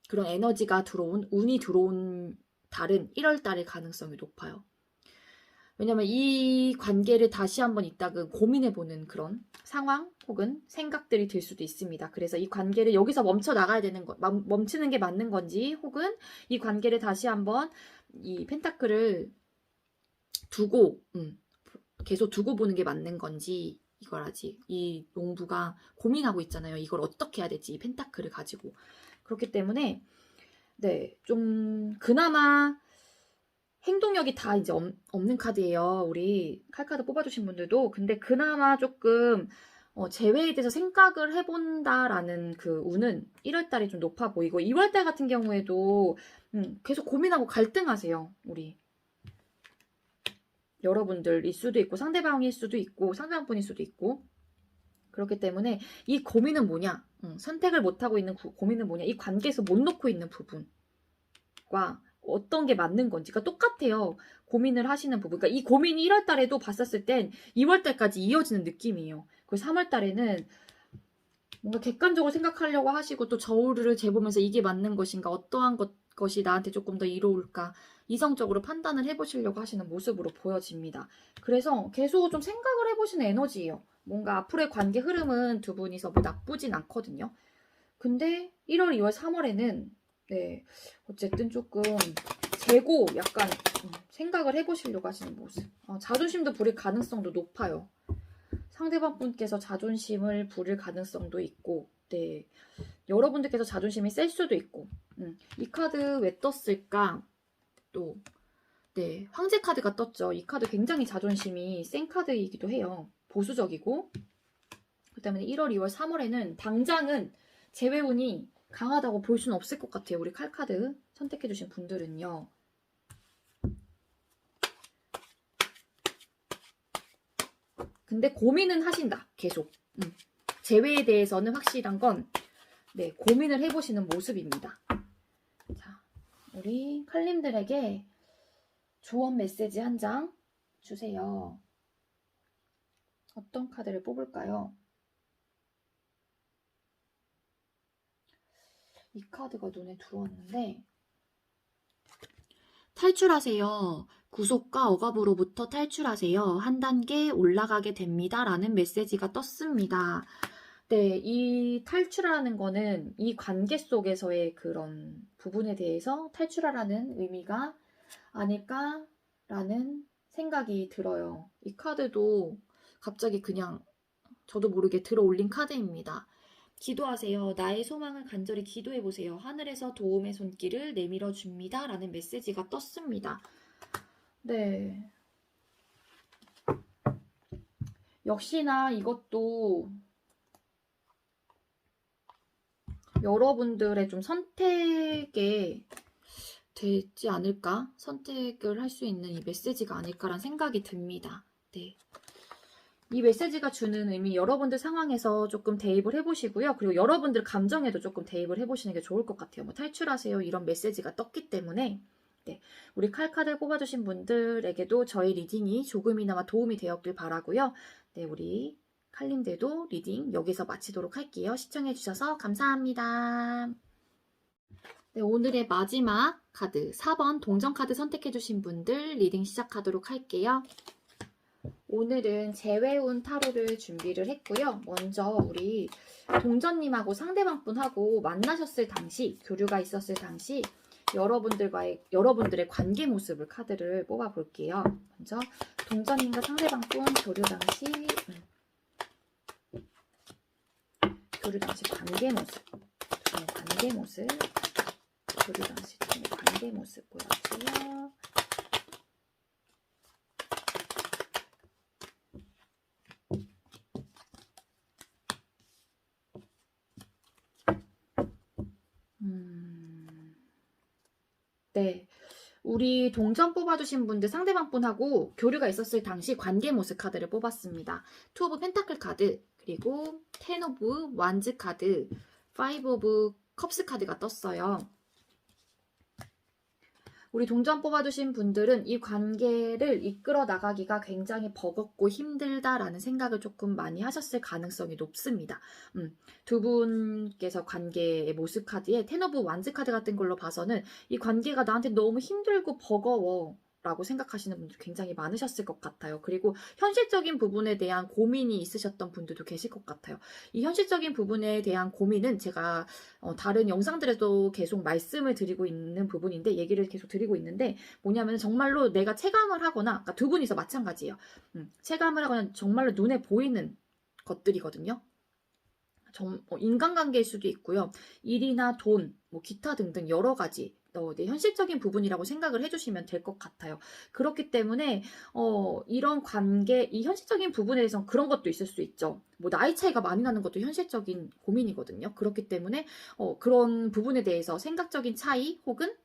그런 에너지가 들어온 운이 들어온 달은 1월 달일 가능성이 높아요. 왜냐면 이 관계를 다시 한번 이따금 고민해보는 그런 상황 혹은 생각들이 들 수도 있습니다. 그래서 이 관계를 여기서 멈춰 나가야 되는 멈추는 게 맞는 건지 혹은 이 관계를 다시 한번 이 펜타클을 두고 계속 두고 보는 게 맞는 건지 이걸 아직 이 농부가 고민하고 있잖아요. 이걸 어떻게 해야 될지 이 펜타클을 가지고 그렇기 때문에 네, 좀 그나마 행동력이 다 이제 없는 카드예요. 우리 칼카드 뽑아주신 분들도. 근데 그나마 조금 재회에 대해서 생각을 해본다라는 그 운은 1월달이 좀 높아 보이고 2월달 같은 경우에도 계속 고민하고 갈등하세요. 우리 여러분들일 수도 있고 상대방일 수도 있고 상대방분일 수도 있고 그렇기 때문에 이 고민은 뭐냐 선택을 못하고 있는 고민은 뭐냐 이 관계에서 못 놓고 있는 부분과 어떤 게 맞는 건지가 똑같아요. 고민을 하시는 부분. 그러니까 이 고민이 1월 달에도 봤었을 땐 2월 달까지 이어지는 느낌이에요. 그리고 3월 달에는 뭔가 객관적으로 생각하려고 하시고 또 저울을 재보면서 이게 맞는 것인가 어떠한 것 것이 나한테 조금 더 이로울까 이성적으로 판단을 해보시려고 하시는 모습으로 보여집니다. 그래서 계속 좀 생각을 해보시는 에너지예요. 뭔가 앞으로의 관계 흐름은 두 분이서 뭐 나쁘진 않거든요. 근데 1월, 2월, 3월에는 네, 어쨌든 조금 재고 약간 생각을 해보시려고 하시는 모습. 자존심도 부릴 가능성도 높아요. 상대방 분께서 자존심을 부릴 가능성도 있고, 네, 여러분들께서 자존심이 셀 수도 있고. 이 카드 왜 떴을까? 또 네, 황제 카드가 떴죠. 이 카드 굉장히 자존심이 센 카드이기도 해요. 보수적이고. 그 때문에 1월, 2월, 3월에는 당장은 재회운이 강하다고 볼 수는 없을 것 같아요. 우리 칼카드 선택해주신 분들은요. 근데 고민은 하신다. 계속. 재회에 대해서는 확실한 건 네, 고민을 해보시는 모습입니다. 자, 우리 칼님들에게 조언 메시지 한 장 주세요. 어떤 카드를 뽑을까요? 이 카드가 눈에 들어왔는데 탈출하세요. 구속과 억압으로부터 탈출하세요. 한 단계 올라가게 됩니다. 라는 메시지가 떴습니다. 네, 이 탈출하라는 거는 이 관계 속에서의 그런 부분에 대해서 탈출하라는 의미가 아닐까라는 생각이 들어요. 이 카드도 갑자기 그냥 저도 모르게 들어 올린 카드입니다. 기도하세요. 나의 소망을 간절히 기도해보세요. 하늘에서 도움의 손길을 내밀어 줍니다. 라는 메시지가 떴습니다. 네. 역시나 이것도 여러분들의 좀 선택에 되지 않을까? 선택을 할 수 있는 이 메시지가 아닐까라는 생각이 듭니다. 네. 이 메시지가 주는 의미 여러분들 상황에서 조금 대입을 해보시고요. 그리고 여러분들 감정에도 조금 대입을 해보시는 게 좋을 것 같아요. 뭐 탈출하세요 이런 메시지가 떴기 때문에 네, 우리 칼카드를 뽑아주신 분들에게도 저희 리딩이 조금이나마 도움이 되었길 바라고요. 네, 우리 칼님들도 리딩 여기서 마치도록 할게요. 시청해주셔서 감사합니다. 네, 오늘의 마지막 카드 4번 동전카드 선택해주신 분들 리딩 시작하도록 할게요. 오늘은 재회운 타로를 준비를 했고요. 먼저 우리 동전님하고 상대방분하고 만나셨을 당시, 교류가 있었을 당시 여러분들의 관계 모습을 카드를 뽑아볼게요. 먼저 동전님과 상대방분 교류 당시 관계 모습, 교류 당시 관계 모습 보여주세요. 네, 우리 동전 뽑아주신 분들 상대방 분하고 교류가 있었을 당시 관계 모습 카드를 뽑았습니다. 투 오브 펜타클 카드, 그리고 텐 오브 완즈 카드, 파이브 오브 컵스 카드가 떴어요. 우리 동전 뽑아주신 분들은 이 관계를 이끌어 나가기가 굉장히 버겁고 힘들다라는 생각을 조금 많이 하셨을 가능성이 높습니다. 두 분께서 관계의 모습 카드에 텐 오브 완즈 카드 같은 걸로 봐서는 이 관계가 나한테 너무 힘들고 버거워 라고 생각하시는 분들 굉장히 많으셨을 것 같아요. 그리고 현실적인 부분에 대한 고민이 있으셨던 분들도 계실 것 같아요. 이 현실적인 부분에 대한 고민은 제가 다른 영상들에도 계속 말씀을 드리고 있는 부분인데, 얘기를 계속 드리고 있는데, 뭐냐면 정말로 내가 체감을 하거나, 그러니까 두 분이서 마찬가지예요. 체감을 하거나 정말로 눈에 보이는 것들이거든요. 인간관계일 수도 있고요. 일이나 돈, 뭐 기타 등등 여러 가지 네, 현실적인 부분이라고 생각을 해주시면 될 것 같아요. 그렇기 때문에 이런 관계, 이 현실적인 부분에 대해서는 그런 것도 있을 수 있죠. 뭐 나이 차이가 많이 나는 것도 현실적인 고민이거든요. 그렇기 때문에 그런 부분에 대해서 생각적인 차이 혹은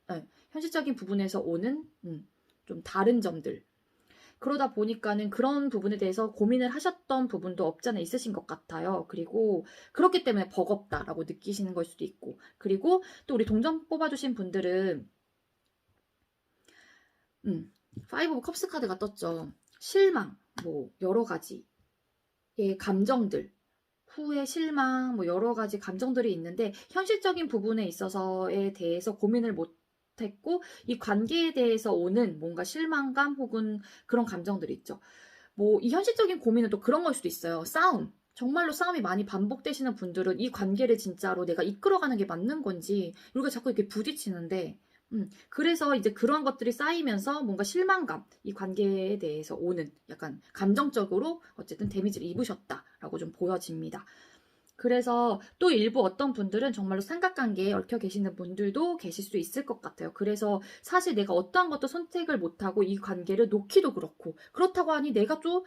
현실적인 부분에서 오는 좀 다른 점들, 그러다 보니까는 그런 부분에 대해서 고민을 하셨던 부분도 없지 않아 있으신 것 같아요. 그리고 그렇기 때문에 버겁다라고 느끼시는 걸 수도 있고, 그리고 또 우리 동전 뽑아주신 분들은 파이브 오브 컵스 카드가 떴죠. 실망, 뭐 여러 가지의 감정들, 후회, 실망, 뭐 여러 가지 감정들이 있는데 현실적인 부분에 있어서에 대해서 고민을 못 못했고 이 관계에 대해서 오는 뭔가 실망감 혹은 그런 감정들이 있죠. 뭐 이 현실적인 고민은 또 그런 걸 수도 있어요. 싸움. 정말로 싸움이 많이 반복되시는 분들은 이 관계를 진짜로 내가 이끌어가는 게 맞는 건지 우리가 자꾸 이렇게 부딪히는데 그래서 이제 그런 것들이 쌓이면서 뭔가 실망감, 이 관계에 대해서 오는 약간 감정적으로 어쨌든 데미지를 입으셨다라고 좀 보여집니다. 그래서 또 일부 어떤 분들은 정말로 삼각관계에 얽혀 계시는 분들도 계실 수 있을 것 같아요. 그래서 사실 내가 어떠한 것도 선택을 못하고 이 관계를 놓기도 그렇고, 그렇다고 하니 내가 또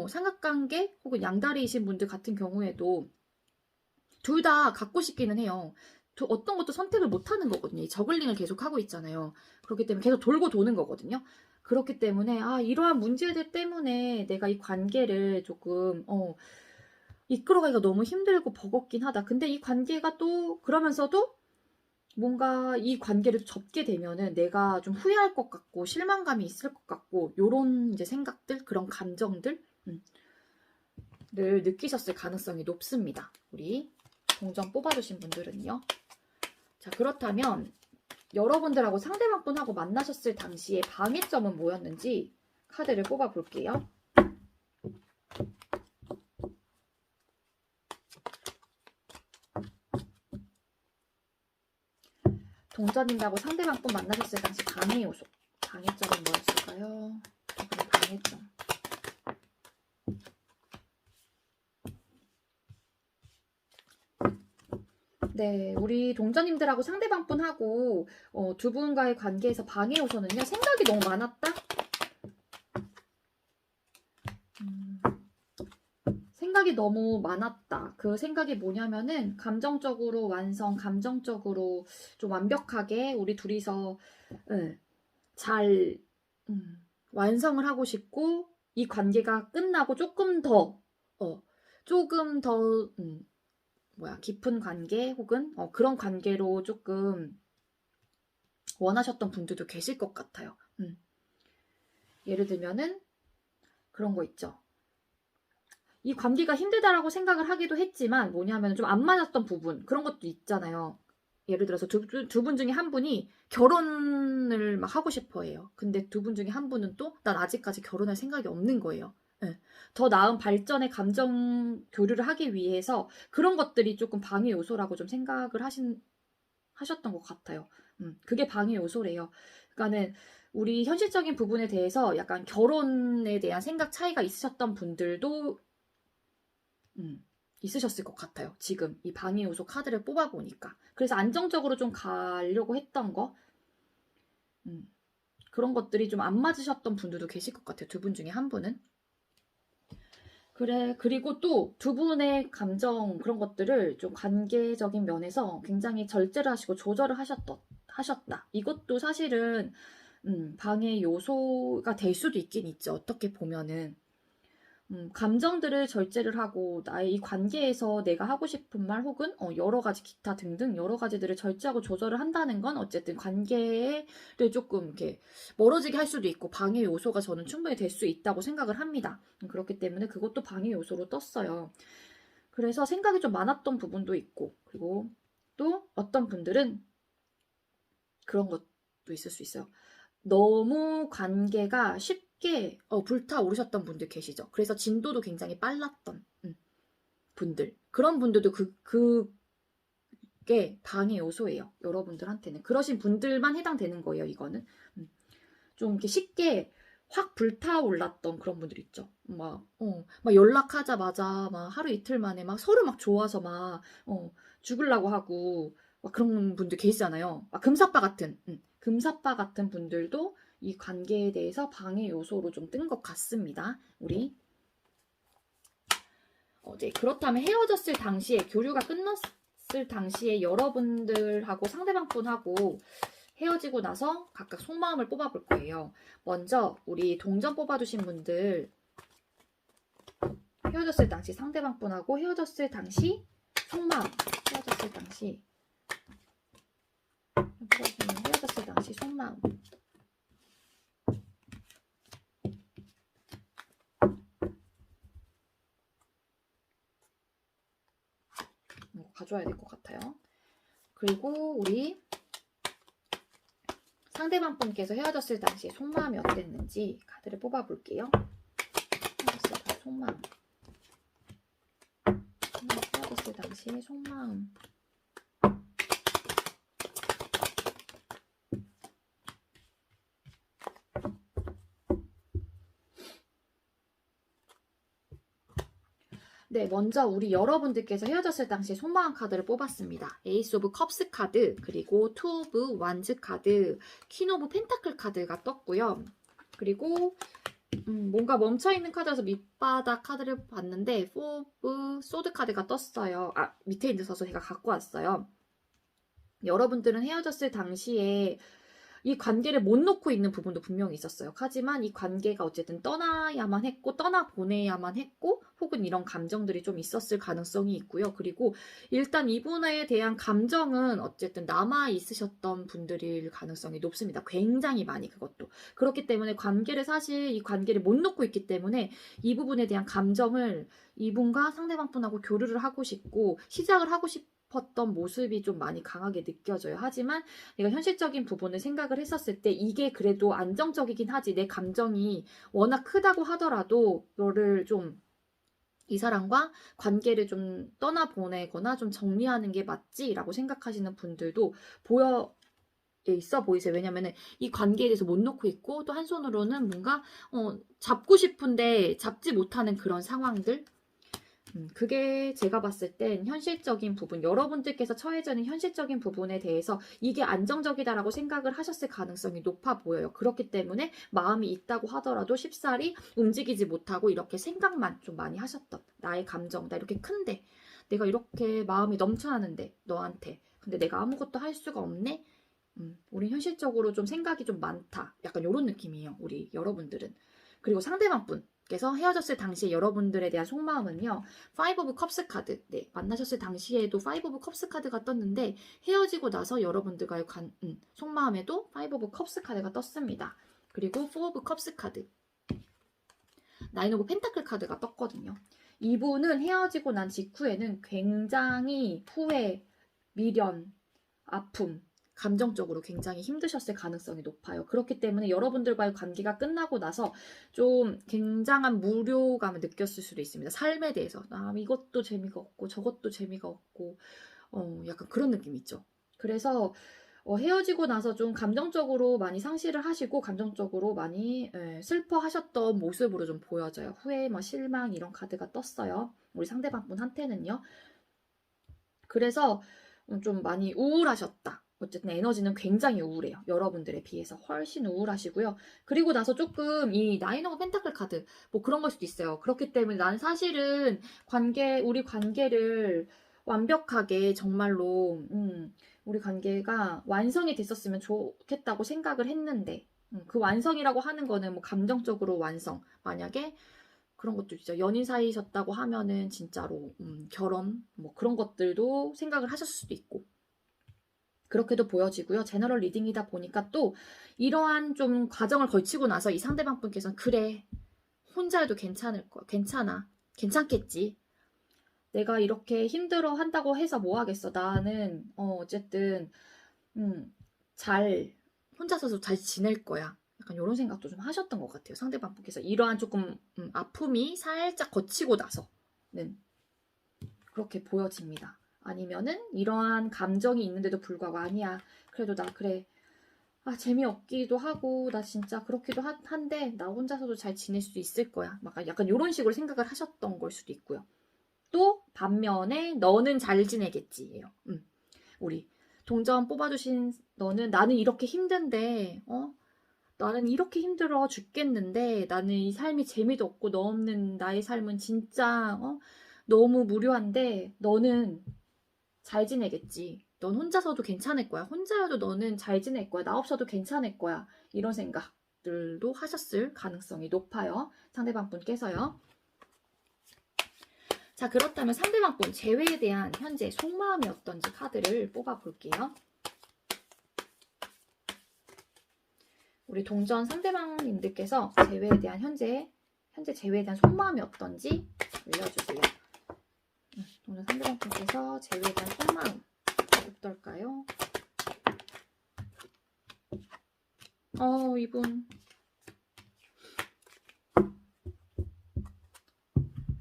삼각관계 혹은 양다리이신 분들 같은 경우에도 둘 다 갖고 싶기는 해요. 어떤 것도 선택을 못하는 거거든요. 이 저글링을 계속 하고 있잖아요. 그렇기 때문에 계속 돌고 도는 거거든요. 그렇기 때문에 이러한 문제들 때문에 내가 이 관계를 조금 이끌어가기가 너무 힘들고 버겁긴 하다. 근데 이 관계가 또 그러면서도 뭔가 이 관계를 접게 되면은 내가 좀 후회할 것 같고 실망감이 있을 것 같고 요런 이제 생각들, 그런 감정들 를 느끼셨을 가능성이 높습니다. 우리 동전 뽑아주신 분들은요. 자, 그렇다면 여러분들하고 상대방분하고 만나셨을 당시에 방해점은 뭐였는지 카드를 뽑아볼게요. 동전님하고 상대방분 만나셨을 당시 방해 요소. 방해점은 뭐였을까요? 방해점. 네, 우리 동전님들하고 상대방분하고 두 분과의 관계에서 방해 요소는요. 생각이 너무 많았다? 생각이 너무 많았다. 그 생각이 뭐냐면은 감정적으로 완성, 감정적으로 좀 완벽하게 우리 둘이서 잘 완성을 하고 싶고 이 관계가 끝나고 조금 더 깊은 관계 혹은 그런 관계로 조금 원하셨던 분들도 계실 것 같아요. 예를 들면은 그런 거 있죠. 이 관계가 힘들다라고 생각을 하기도 했지만 뭐냐면 좀 안 맞았던 부분 그런 것도 있잖아요. 예를 들어서 두 분 중에 한 분이 결혼을 막 하고 싶어 해요. 근데 두 분 중에 한 분은 또 난 아직까지 결혼할 생각이 없는 거예요. 네. 더 나은 발전의 감정 교류를 하기 위해서 그런 것들이 조금 방해 요소라고 좀 생각을 하셨던 것 같아요. 그게 방해 요소래요. 그러니까는 우리 현실적인 부분에 대해서 약간 결혼에 대한 생각 차이가 있으셨던 분들도 있으셨을 것 같아요. 지금 이 방해 요소 카드를 뽑아보니까. 그래서 안정적으로 좀 가려고 했던 거 그런 것들이 좀 안 맞으셨던 분들도 계실 것 같아요. 두 분 중에 한 분은. 그리고 또 두 분의 감정 그런 것들을 좀 관계적인 면에서 굉장히 절제를 하시고 조절을 하셨다. 이것도 사실은 방해 요소가 될 수도 있긴 있죠. 어떻게 보면은. 감정들을 절제를 하고 나의 이 관계에서 내가 하고 싶은 말 혹은 여러 가지 기타 등등 여러 가지들을 절제하고 조절을 한다는 건 어쨌든 관계를 조금 이렇게 멀어지게 할 수도 있고 방해 요소가 저는 충분히 될 수 있다고 생각을 합니다. 그렇기 때문에 그것도 방해 요소로 떴어요. 그래서 생각이 좀 많았던 부분도 있고 그리고 또 어떤 분들은 그런 것도 있을 수 있어요. 너무 관계가 쉽게 불타오르셨던 분들 계시죠. 그래서 진도도 굉장히 빨랐던 분들. 그런 분들도 그게 방해 요소예요. 여러분들한테는. 그러신 분들만 해당되는 거예요. 이거는. 좀 이렇게 쉽게 확 불타올랐던 그런 분들 있죠. 막 연락하자마자 막 하루 이틀 만에 막 서로 막 좋아서 막 죽으려고 하고 막 그런 분들 계시잖아요. 금사빠 같은 분들도 이 관계에 대해서 방해 요소로 좀 뜬 것 같습니다. 우리 그렇다면 헤어졌을 당시에 교류가 끝났을 당시에 여러분들하고 상대방분하고 헤어지고 나서 각각 속마음을 뽑아볼 거예요. 먼저 우리 동전 뽑아두신 분들 헤어졌을 당시 상대방분하고 헤어졌을 당시 속마음 헤어졌을 당시 속마음 가져와야 될 것 같아요. 그리고 우리 상대방 분께서 헤어졌을 당시에 속마음이 어땠는지 카드를 뽑아볼게요. 헤어졌을 당시 속마음. 헤어졌을 당시의 속마음. 네, 먼저 우리 여러분들께서 헤어졌을 당시 속마음 카드를 뽑았습니다. 에이스 오브 컵스 카드, 그리고 투 오브 완즈 카드, 퀸 오브 펜타클 카드가 떴고요. 그리고 뭔가 멈춰있는 카드라서 밑바닥 카드를 봤는데 포 오브 소드 카드가 떴어요. 밑에 있어서 제가 갖고 왔어요. 여러분들은 헤어졌을 당시에 이 관계를 못 놓고 있는 부분도 분명히 있었어요. 하지만 이 관계가 어쨌든 떠나야만 했고 떠나보내야만 했고 혹은 이런 감정들이 좀 있었을 가능성이 있고요. 그리고 일단 이분에 대한 감정은 어쨌든 남아있으셨던 분들일 가능성이 높습니다. 굉장히 많이 그것도. 그렇기 때문에 사실 이 관계를 못 놓고 있기 때문에 이 부분에 대한 감정을 이분과 상대방 분하고 교류를 하고 싶고 시작을 하고 싶었던 모습이 좀 많이 강하게 느껴져요. 하지만 내가 현실적인 부분을 생각을 했었을 때 이게 그래도 안정적이긴 하지. 내 감정이 워낙 크다고 하더라도 너를 좀 이 사람과 관계를 좀 떠나보내거나 좀 정리하는 게 맞지라고 생각하시는 분들도 있어 보이세요. 왜냐면은 이 관계에 대해서 못 놓고 있고 또 한 손으로는 뭔가 잡고 싶은데 잡지 못하는 그런 상황들. 그게 제가 봤을 땐 현실적인 부분, 여러분들께서 처해져 있는 현실적인 부분에 대해서 이게 안정적이다라고 생각을 하셨을 가능성이 높아 보여요. 그렇기 때문에 마음이 있다고 하더라도 쉽사리 움직이지 못하고 이렇게 생각만 좀 많이 하셨던 나의 감정, 나 이렇게 큰데 내가 이렇게 마음이 넘쳐나는데 너한테 근데 내가 아무것도 할 수가 없네? 우리 현실적으로 좀 생각이 좀 많다. 약간 이런 느낌이에요. 우리 여러분들은. 그리고 상대방 분께서 헤어졌을 당시에 여러분들에 대한 속마음은요. 5 오브 컵스 카드. 네, 만나셨을 당시에도 5 오브 컵스 카드가 떴는데 헤어지고 나서 여러분들과의 속마음에도 5 오브 컵스 카드가 떴습니다. 그리고 4 오브 컵스 카드. 9 오브 펜타클 카드가 떴거든요. 이분은 헤어지고 난 직후에는 굉장히 후회, 미련, 아픔, 감정적으로 굉장히 힘드셨을 가능성이 높아요. 그렇기 때문에 여러분들과의 관계가 끝나고 나서 좀 굉장한 무료감을 느꼈을 수도 있습니다. 삶에 대해서. 이것도 재미가 없고 저것도 재미가 없고 약간 그런 느낌 있죠. 그래서 헤어지고 나서 좀 감정적으로 많이 상실을 하시고 감정적으로 많이 슬퍼하셨던 모습으로 좀 보여져요. 후회, 실망 이런 카드가 떴어요. 우리 상대방 분한테는요. 그래서 좀 많이 우울하셨다. 어쨌든 에너지는 굉장히 우울해요. 여러분들에 비해서 훨씬 우울하시고요. 그리고 나서 조금 이 나인 오브 펜타클 카드 뭐 그런 걸 수도 있어요. 그렇기 때문에 난 사실은 우리 관계를 완벽하게 정말로 우리 관계가 완성이 됐었으면 좋겠다고 생각을 했는데 그 완성이라고 하는 거는 뭐 감정적으로 완성. 만약에 그런 것도 있죠. 연인 사이셨다고 하면은 진짜로 결혼 뭐 그런 것들도 생각을 하셨을 수도 있고 그렇게도 보여지고요. 제너럴 리딩이다 보니까 또 이러한 좀 과정을 거치고 나서 이 상대방 분께서는 그래 혼자 해도 괜찮아 괜찮겠지. 내가 이렇게 힘들어 한다고 해서 뭐 하겠어. 나는 어쨌든 혼자서도 잘 지낼 거야. 약간 이런 생각도 좀 하셨던 것 같아요. 상대방 분께서 이러한 조금 아픔이 살짝 거치고 나서는 그렇게 보여집니다. 아니면은 이러한 감정이 있는데도 불구하고 아니야. 그래도 나 그래. 재미없기도 하고 나 진짜 그렇기도 한데 나 혼자서도 잘 지낼 수 있을 거야. 약간 이런 식으로 생각을 하셨던 걸 수도 있고요. 또 반면에 너는 잘 지내겠지예요. 우리 동전 뽑아주신 너는 나는 이렇게 힘든데 나는 이렇게 힘들어 죽겠는데 나는 이 삶이 재미도 없고 너 없는 나의 삶은 진짜 너무 무료한데 너는 잘 지내겠지. 넌 혼자서도 괜찮을 거야. 혼자여도 너는 잘 지낼 거야. 나 없어도 괜찮을 거야. 이런 생각들도 하셨을 가능성이 높아요. 상대방 분께서요. 자, 그렇다면 상대방 분 재회에 대한 현재 속마음이 어떤지 카드를 뽑아볼게요. 우리 동전 상대방님들께서 재회에 대한 현재 재회에 대한 속마음이 어떤지 알려주세요. 동전 상대방분께서 재회에 대한 속마음 어떨까요? 이분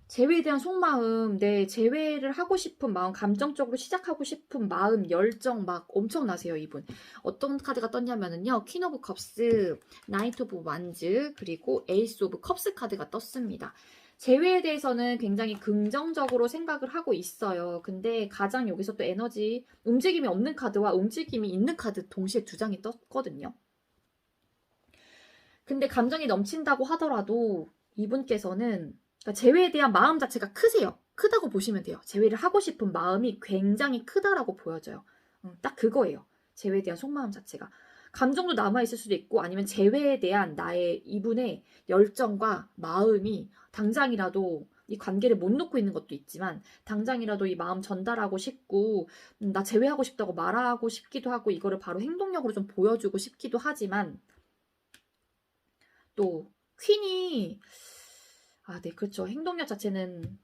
재회에 대한 속마음, 재회를 하고 싶은 마음, 감정적으로 시작하고 싶은 마음, 열정 막 엄청나세요, 이분. 어떤 카드가 떴냐면은요, 퀸 오브 컵스, 나이트 오브 완즈, 그리고 에이스 오브 컵스 카드가 떴습니다. 재회에 대해서는 굉장히 긍정적으로 생각을 하고 있어요. 근데 가장 여기서 또 에너지, 움직임이 없는 카드와 움직임이 있는 카드 동시에 두 장이 떴거든요. 근데 감정이 넘친다고 하더라도 이분께서는 그러니까 재회에 대한 마음 자체가 크세요. 크다고 보시면 돼요. 재회를 하고 싶은 마음이 굉장히 크다라고 보여져요. 딱 그거예요. 재회에 대한 속마음 자체가. 감정도 남아있을 수도 있고 아니면 재회에 대한 나의 이분의 열정과 마음이 당장이라도 이 관계를 못 놓고 있는 것도 있지만 당장이라도 이 마음 전달하고 싶고 나 재회하고 싶다고 말하고 싶기도 하고 이거를 바로 행동력으로 좀 보여주고 싶기도 하지만 또 퀸이 네, 그렇죠. 행동력 자체는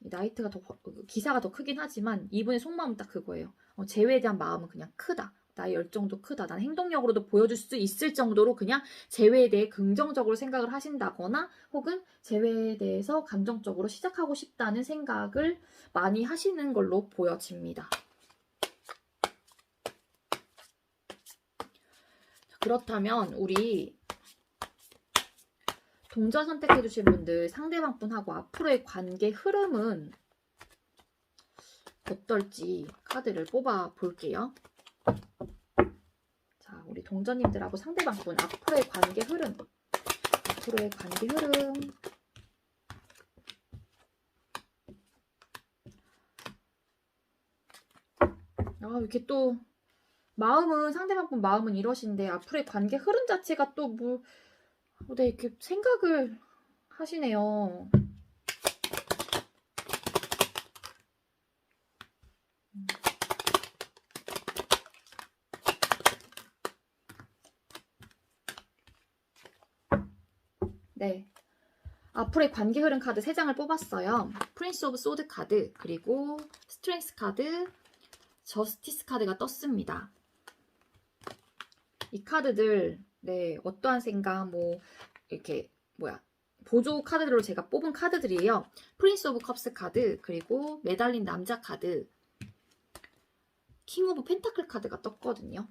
나이트가 더 기사가 더 크긴 하지만 이분의 속마음은 딱 그거예요. 재회에 대한 마음은 그냥 크다. 나의 열정도 크다. 난 행동력으로도 보여줄 수 있을 정도로 그냥 재회에 대해 긍정적으로 생각을 하신다거나 혹은 재회에 대해서 감정적으로 시작하고 싶다는 생각을 많이 하시는 걸로 보여집니다. 그렇다면 우리 동전 선택해주신 분들 상대방 분하고 앞으로의 관계 흐름은 어떨지 카드를 뽑아 볼게요. 자, 우리 동전님들하고 상대방 분 앞으로의 관계 흐름. 앞으로의 관계 흐름. 이렇게 또 마음은 상대방 분 마음은 이러신데 앞으로의 관계 흐름 자체가 또 뭐 네, 이렇게 생각을 하시네요. 네. 앞으로의 관계 흐름 카드 3장을 뽑았어요. 프린스 오브 소드 카드, 그리고 스트렝스 카드, 저스티스 카드가 떴습니다. 이 카드들, 네, 어떠한 생각, 이렇게, 보조 카드로 제가 뽑은 카드들이에요. 프린스 오브 컵스 카드, 그리고 매달린 남자 카드, 킹 오브 펜타클 카드가 떴거든요.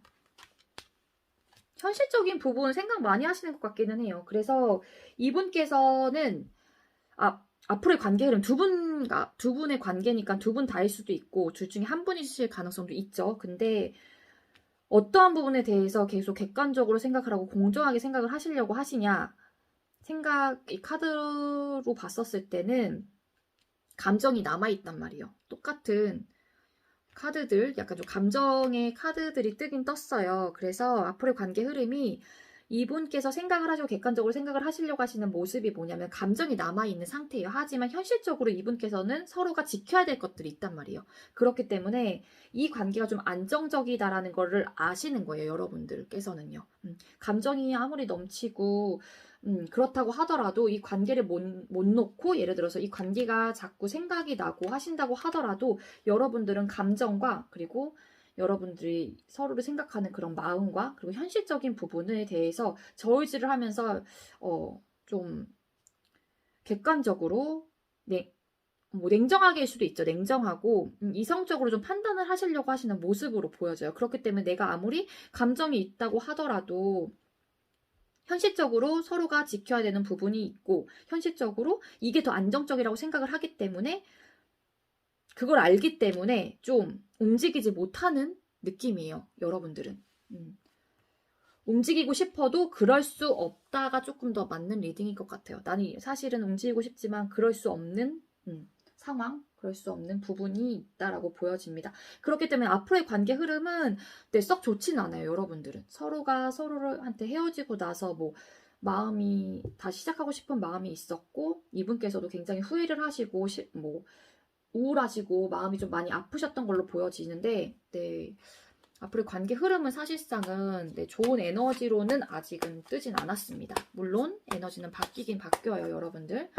현실적인 부분 생각 많이 하시는 것 같기는 해요. 그래서 이분께서는 앞으로의 관계 흐름 두 분의 관계니까 두 분 다일 수도 있고 둘 중에 한 분이실 가능성도 있죠. 근데 어떠한 부분에 대해서 계속 객관적으로 생각을 하고 공정하게 생각을 하시려고 하시냐 이 카드로 봤었을 때는 감정이 남아있단 말이에요. 똑같은 카드들, 약간 좀 감정의 카드들이 뜨긴 떴어요. 그래서 앞으로의 관계 흐름이 이분께서 생각을 하시고 객관적으로 생각을 하시려고 하시는 모습이 뭐냐면 감정이 남아있는 상태예요. 하지만 현실적으로 이분께서는 서로가 지켜야 될 것들이 있단 말이에요. 그렇기 때문에 이 관계가 좀 안정적이다라는 거를 아시는 거예요. 여러분들께서는요. 감정이 아무리 넘치고 그렇다고 하더라도 이 관계를 못 놓고 예를 들어서 이 관계가 자꾸 생각이 나고 하신다고 하더라도 여러분들은 감정과 그리고 여러분들이 서로를 생각하는 그런 마음과 그리고 현실적인 부분에 대해서 저울질을 하면서 좀 객관적으로 냉정하게일 수도 있죠. 냉정하고 이성적으로 좀 판단을 하시려고 하시는 모습으로 보여져요. 그렇기 때문에 내가 아무리 감정이 있다고 하더라도 현실적으로 서로가 지켜야 되는 부분이 있고 현실적으로 이게 더 안정적이라고 생각을 하기 때문에 그걸 알기 때문에 좀 움직이지 못하는 느낌이에요. 여러분들은. 움직이고 싶어도 그럴 수 없다가 조금 더 맞는 리딩인 것 같아요. 나는 사실은 움직이고 싶지만 그럴 수 없는 상황, 그럴 수 없는 부분이 있다라고 보여집니다. 그렇기 때문에 앞으로의 관계 흐름은 썩 좋지는 않아요. 여러분들은. 서로가 서로한테 헤어지고 나서 마음이 다시 시작하고 싶은 마음이 있었고 이분께서도 굉장히 후회를 하시고 우울하시고 마음이 좀 많이 아프셨던 걸로 보여지는데 앞으로의 관계 흐름은 사실상은 좋은 에너지로는 아직은 뜨진 않았습니다. 물론 에너지는 바뀌긴 바뀌어요. 여러분들.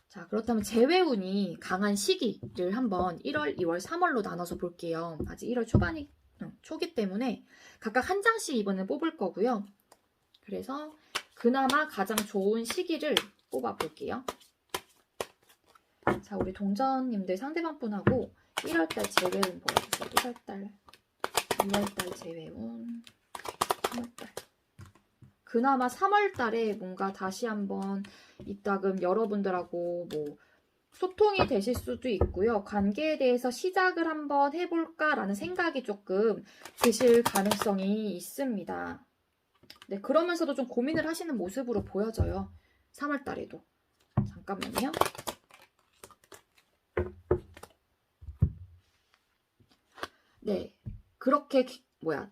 자, 그렇다면 재회운이 강한 시기를 한번 1월, 2월, 3월로 나눠서 볼게요. 아직 1월 초반이 초기 때문에 각각 한 장씩 이번에 뽑을 거고요. 그래서 그나마 가장 좋은 시기를 뽑아볼게요. 자, 우리 동전님들 상대방 분하고 1월달 재회운 보여주세요. 1월달, 2월달 재회운, 3월달. 그나마 3월달에 뭔가 다시 한번 이따금 여러분들하고 뭐 소통이 되실 수도 있고요. 관계에 대해서 시작을 한번 해볼까라는 생각이 조금 드실 가능성이 있습니다. 네, 그러면서도 좀 고민을 하시는 모습으로 보여져요. 3월달에도. 잠깐만요. 네, 그렇게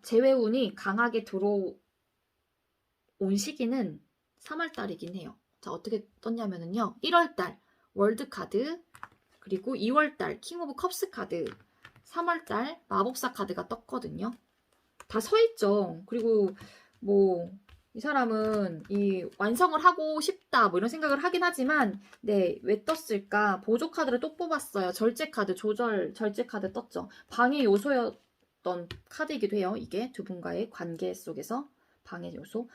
재회운이 강하게 들어온 시기는 3월달이긴 해요. 자, 어떻게 떴냐면은요. 1월달 월드카드, 그리고 2월달 킹 오브 컵스 카드, 3월달 마법사 카드가 떴거든요. 다 서있죠. 그리고 뭐 이 사람은 이 완성을 하고 싶다 뭐 이런 생각을 하긴 하지만 네, 왜 떴을까? 보조 카드를 또 뽑았어요. 절제 카드, 조절 절제 카드 떴죠. 방해 요소였던 카드이기도 해요. 이게 두 분과의 관계 속에서 방해 요소.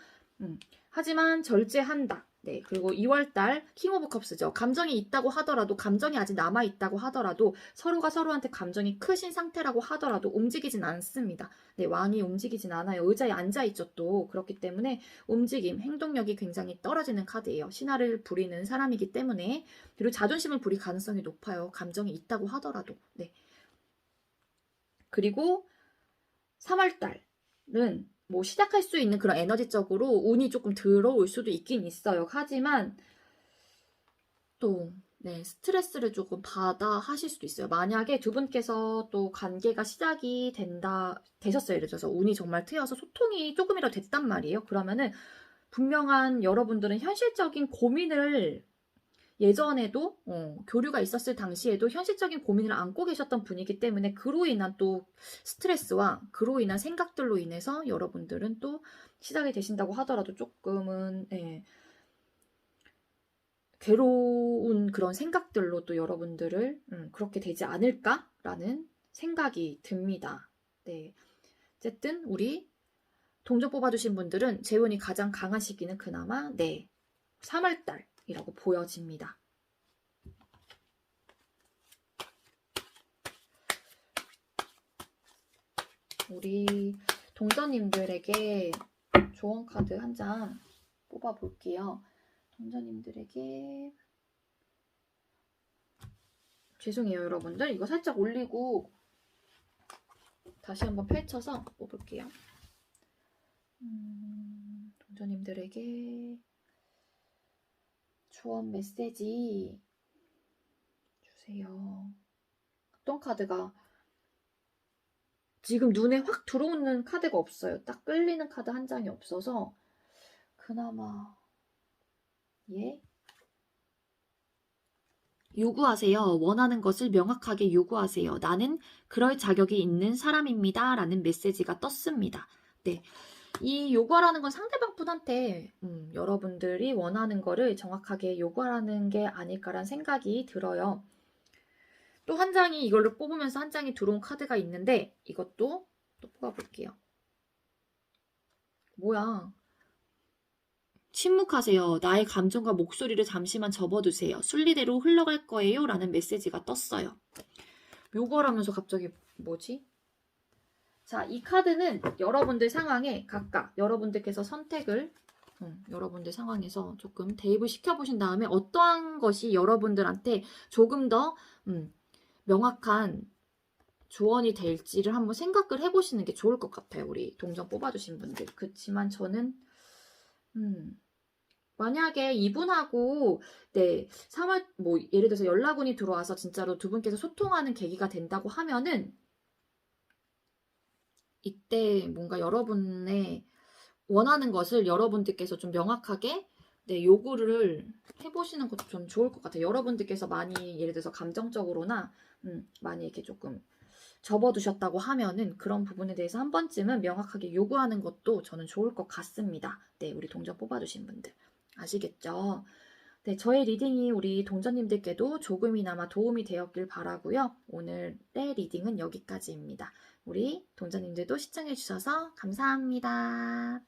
하지만 절제한다. 네, 그리고 2월달 킹 오브 컵스죠. 감정이 있다고 하더라도, 감정이 아직 남아있다고 하더라도, 서로가 서로한테 감정이 크신 상태라고 하더라도 움직이진 않습니다. 네, 왕이 움직이진 않아요. 의자에 앉아있죠 또. 그렇기 때문에 움직임, 행동력이 굉장히 떨어지는 카드예요. 신화를 부리는 사람이기 때문에. 그리고 자존심을 부릴 가능성이 높아요. 감정이 있다고 하더라도. 네. 그리고 3월달은 뭐 시작할 수 있는 그런 에너지적으로 운이 조금 들어올 수도 있긴 있어요. 하지만 또 네, 스트레스를 조금 받아 하실 수도 있어요. 만약에 두 분께서 또 관계가 시작이 되셨어요. 예를 들어서 운이 정말 트여서 소통이 조금이라도 됐단 말이에요. 그러면은 분명한 여러분들은 현실적인 고민을 예전에도 교류가 있었을 당시에도 현실적인 고민을 안고 계셨던 분이기 때문에 그로 인한 또 스트레스와 그로 인한 생각들로 인해서 여러분들은 또 시작이 되신다고 하더라도 조금은 괴로운 그런 생각들로 또 여러분들을 그렇게 되지 않을까라는 생각이 듭니다. 네, 어쨌든 우리 동전 뽑아주신 분들은 재운이 가장 강한 시기는 그나마 3월달이라고 보여집니다. 우리 동전님들에게 조언 카드 한 장 뽑아볼게요. 동전님들에게 죄송해요 여러분들, 이거 살짝 올리고 다시 한번 펼쳐서 뽑을게요. 동전님들에게 조언 메시지 주세요. 어떤 카드가 지금 눈에 확 들어오는 카드가 없어요. 딱 끌리는 카드 한 장이 없어서 그나마 요구하세요. 원하는 것을 명확하게 요구하세요. 나는 그럴 자격이 있는 사람입니다. 라는 메시지가 떴습니다. 네, 이 요구하라는 건 상대방 분한테 여러분들이 원하는 거를 정확하게 요구하라는 게 아닐까라는 생각이 들어요. 또 한 장이 이걸로 뽑으면서 한 장이 들어온 카드가 있는데 이것도 또 뽑아볼게요. 뭐야? 침묵하세요. 나의 감정과 목소리를 잠시만 접어두세요. 순리대로 흘러갈 거예요. 라는 메시지가 떴어요. 요거라면서 갑자기 뭐지? 자, 이 카드는 여러분들 상황에 각각 여러분들께서 선택을 여러분들 상황에서 조금 대입을 시켜보신 다음에 어떠한 것이 여러분들한테 조금 더 명확한 조언이 될지를 한번 생각을 해보시는 게 좋을 것 같아요. 우리 동전 뽑아주신 분들. 그렇지만 저는 만약에 이분하고 3월 뭐 예를 들어서 연락운이 들어와서 진짜로 두 분께서 소통하는 계기가 된다고 하면은 이때 뭔가 여러분의 원하는 것을 여러분들께서 좀 명확하게 요구를 해보시는 것도 좀 좋을 것 같아요. 여러분들께서 많이 예를 들어서 감정적으로나 많이 이렇게 조금 접어두셨다고 하면은 그런 부분에 대해서 한 번쯤은 명확하게 요구하는 것도 저는 좋을 것 같습니다. 네, 우리 동전 뽑아주신 분들 아시겠죠? 네, 저의 리딩이 우리 동전님들께도 조금이나마 도움이 되었길 바라고요. 오늘의 리딩은 여기까지입니다. 우리 동전님들도 시청해주셔서 감사합니다.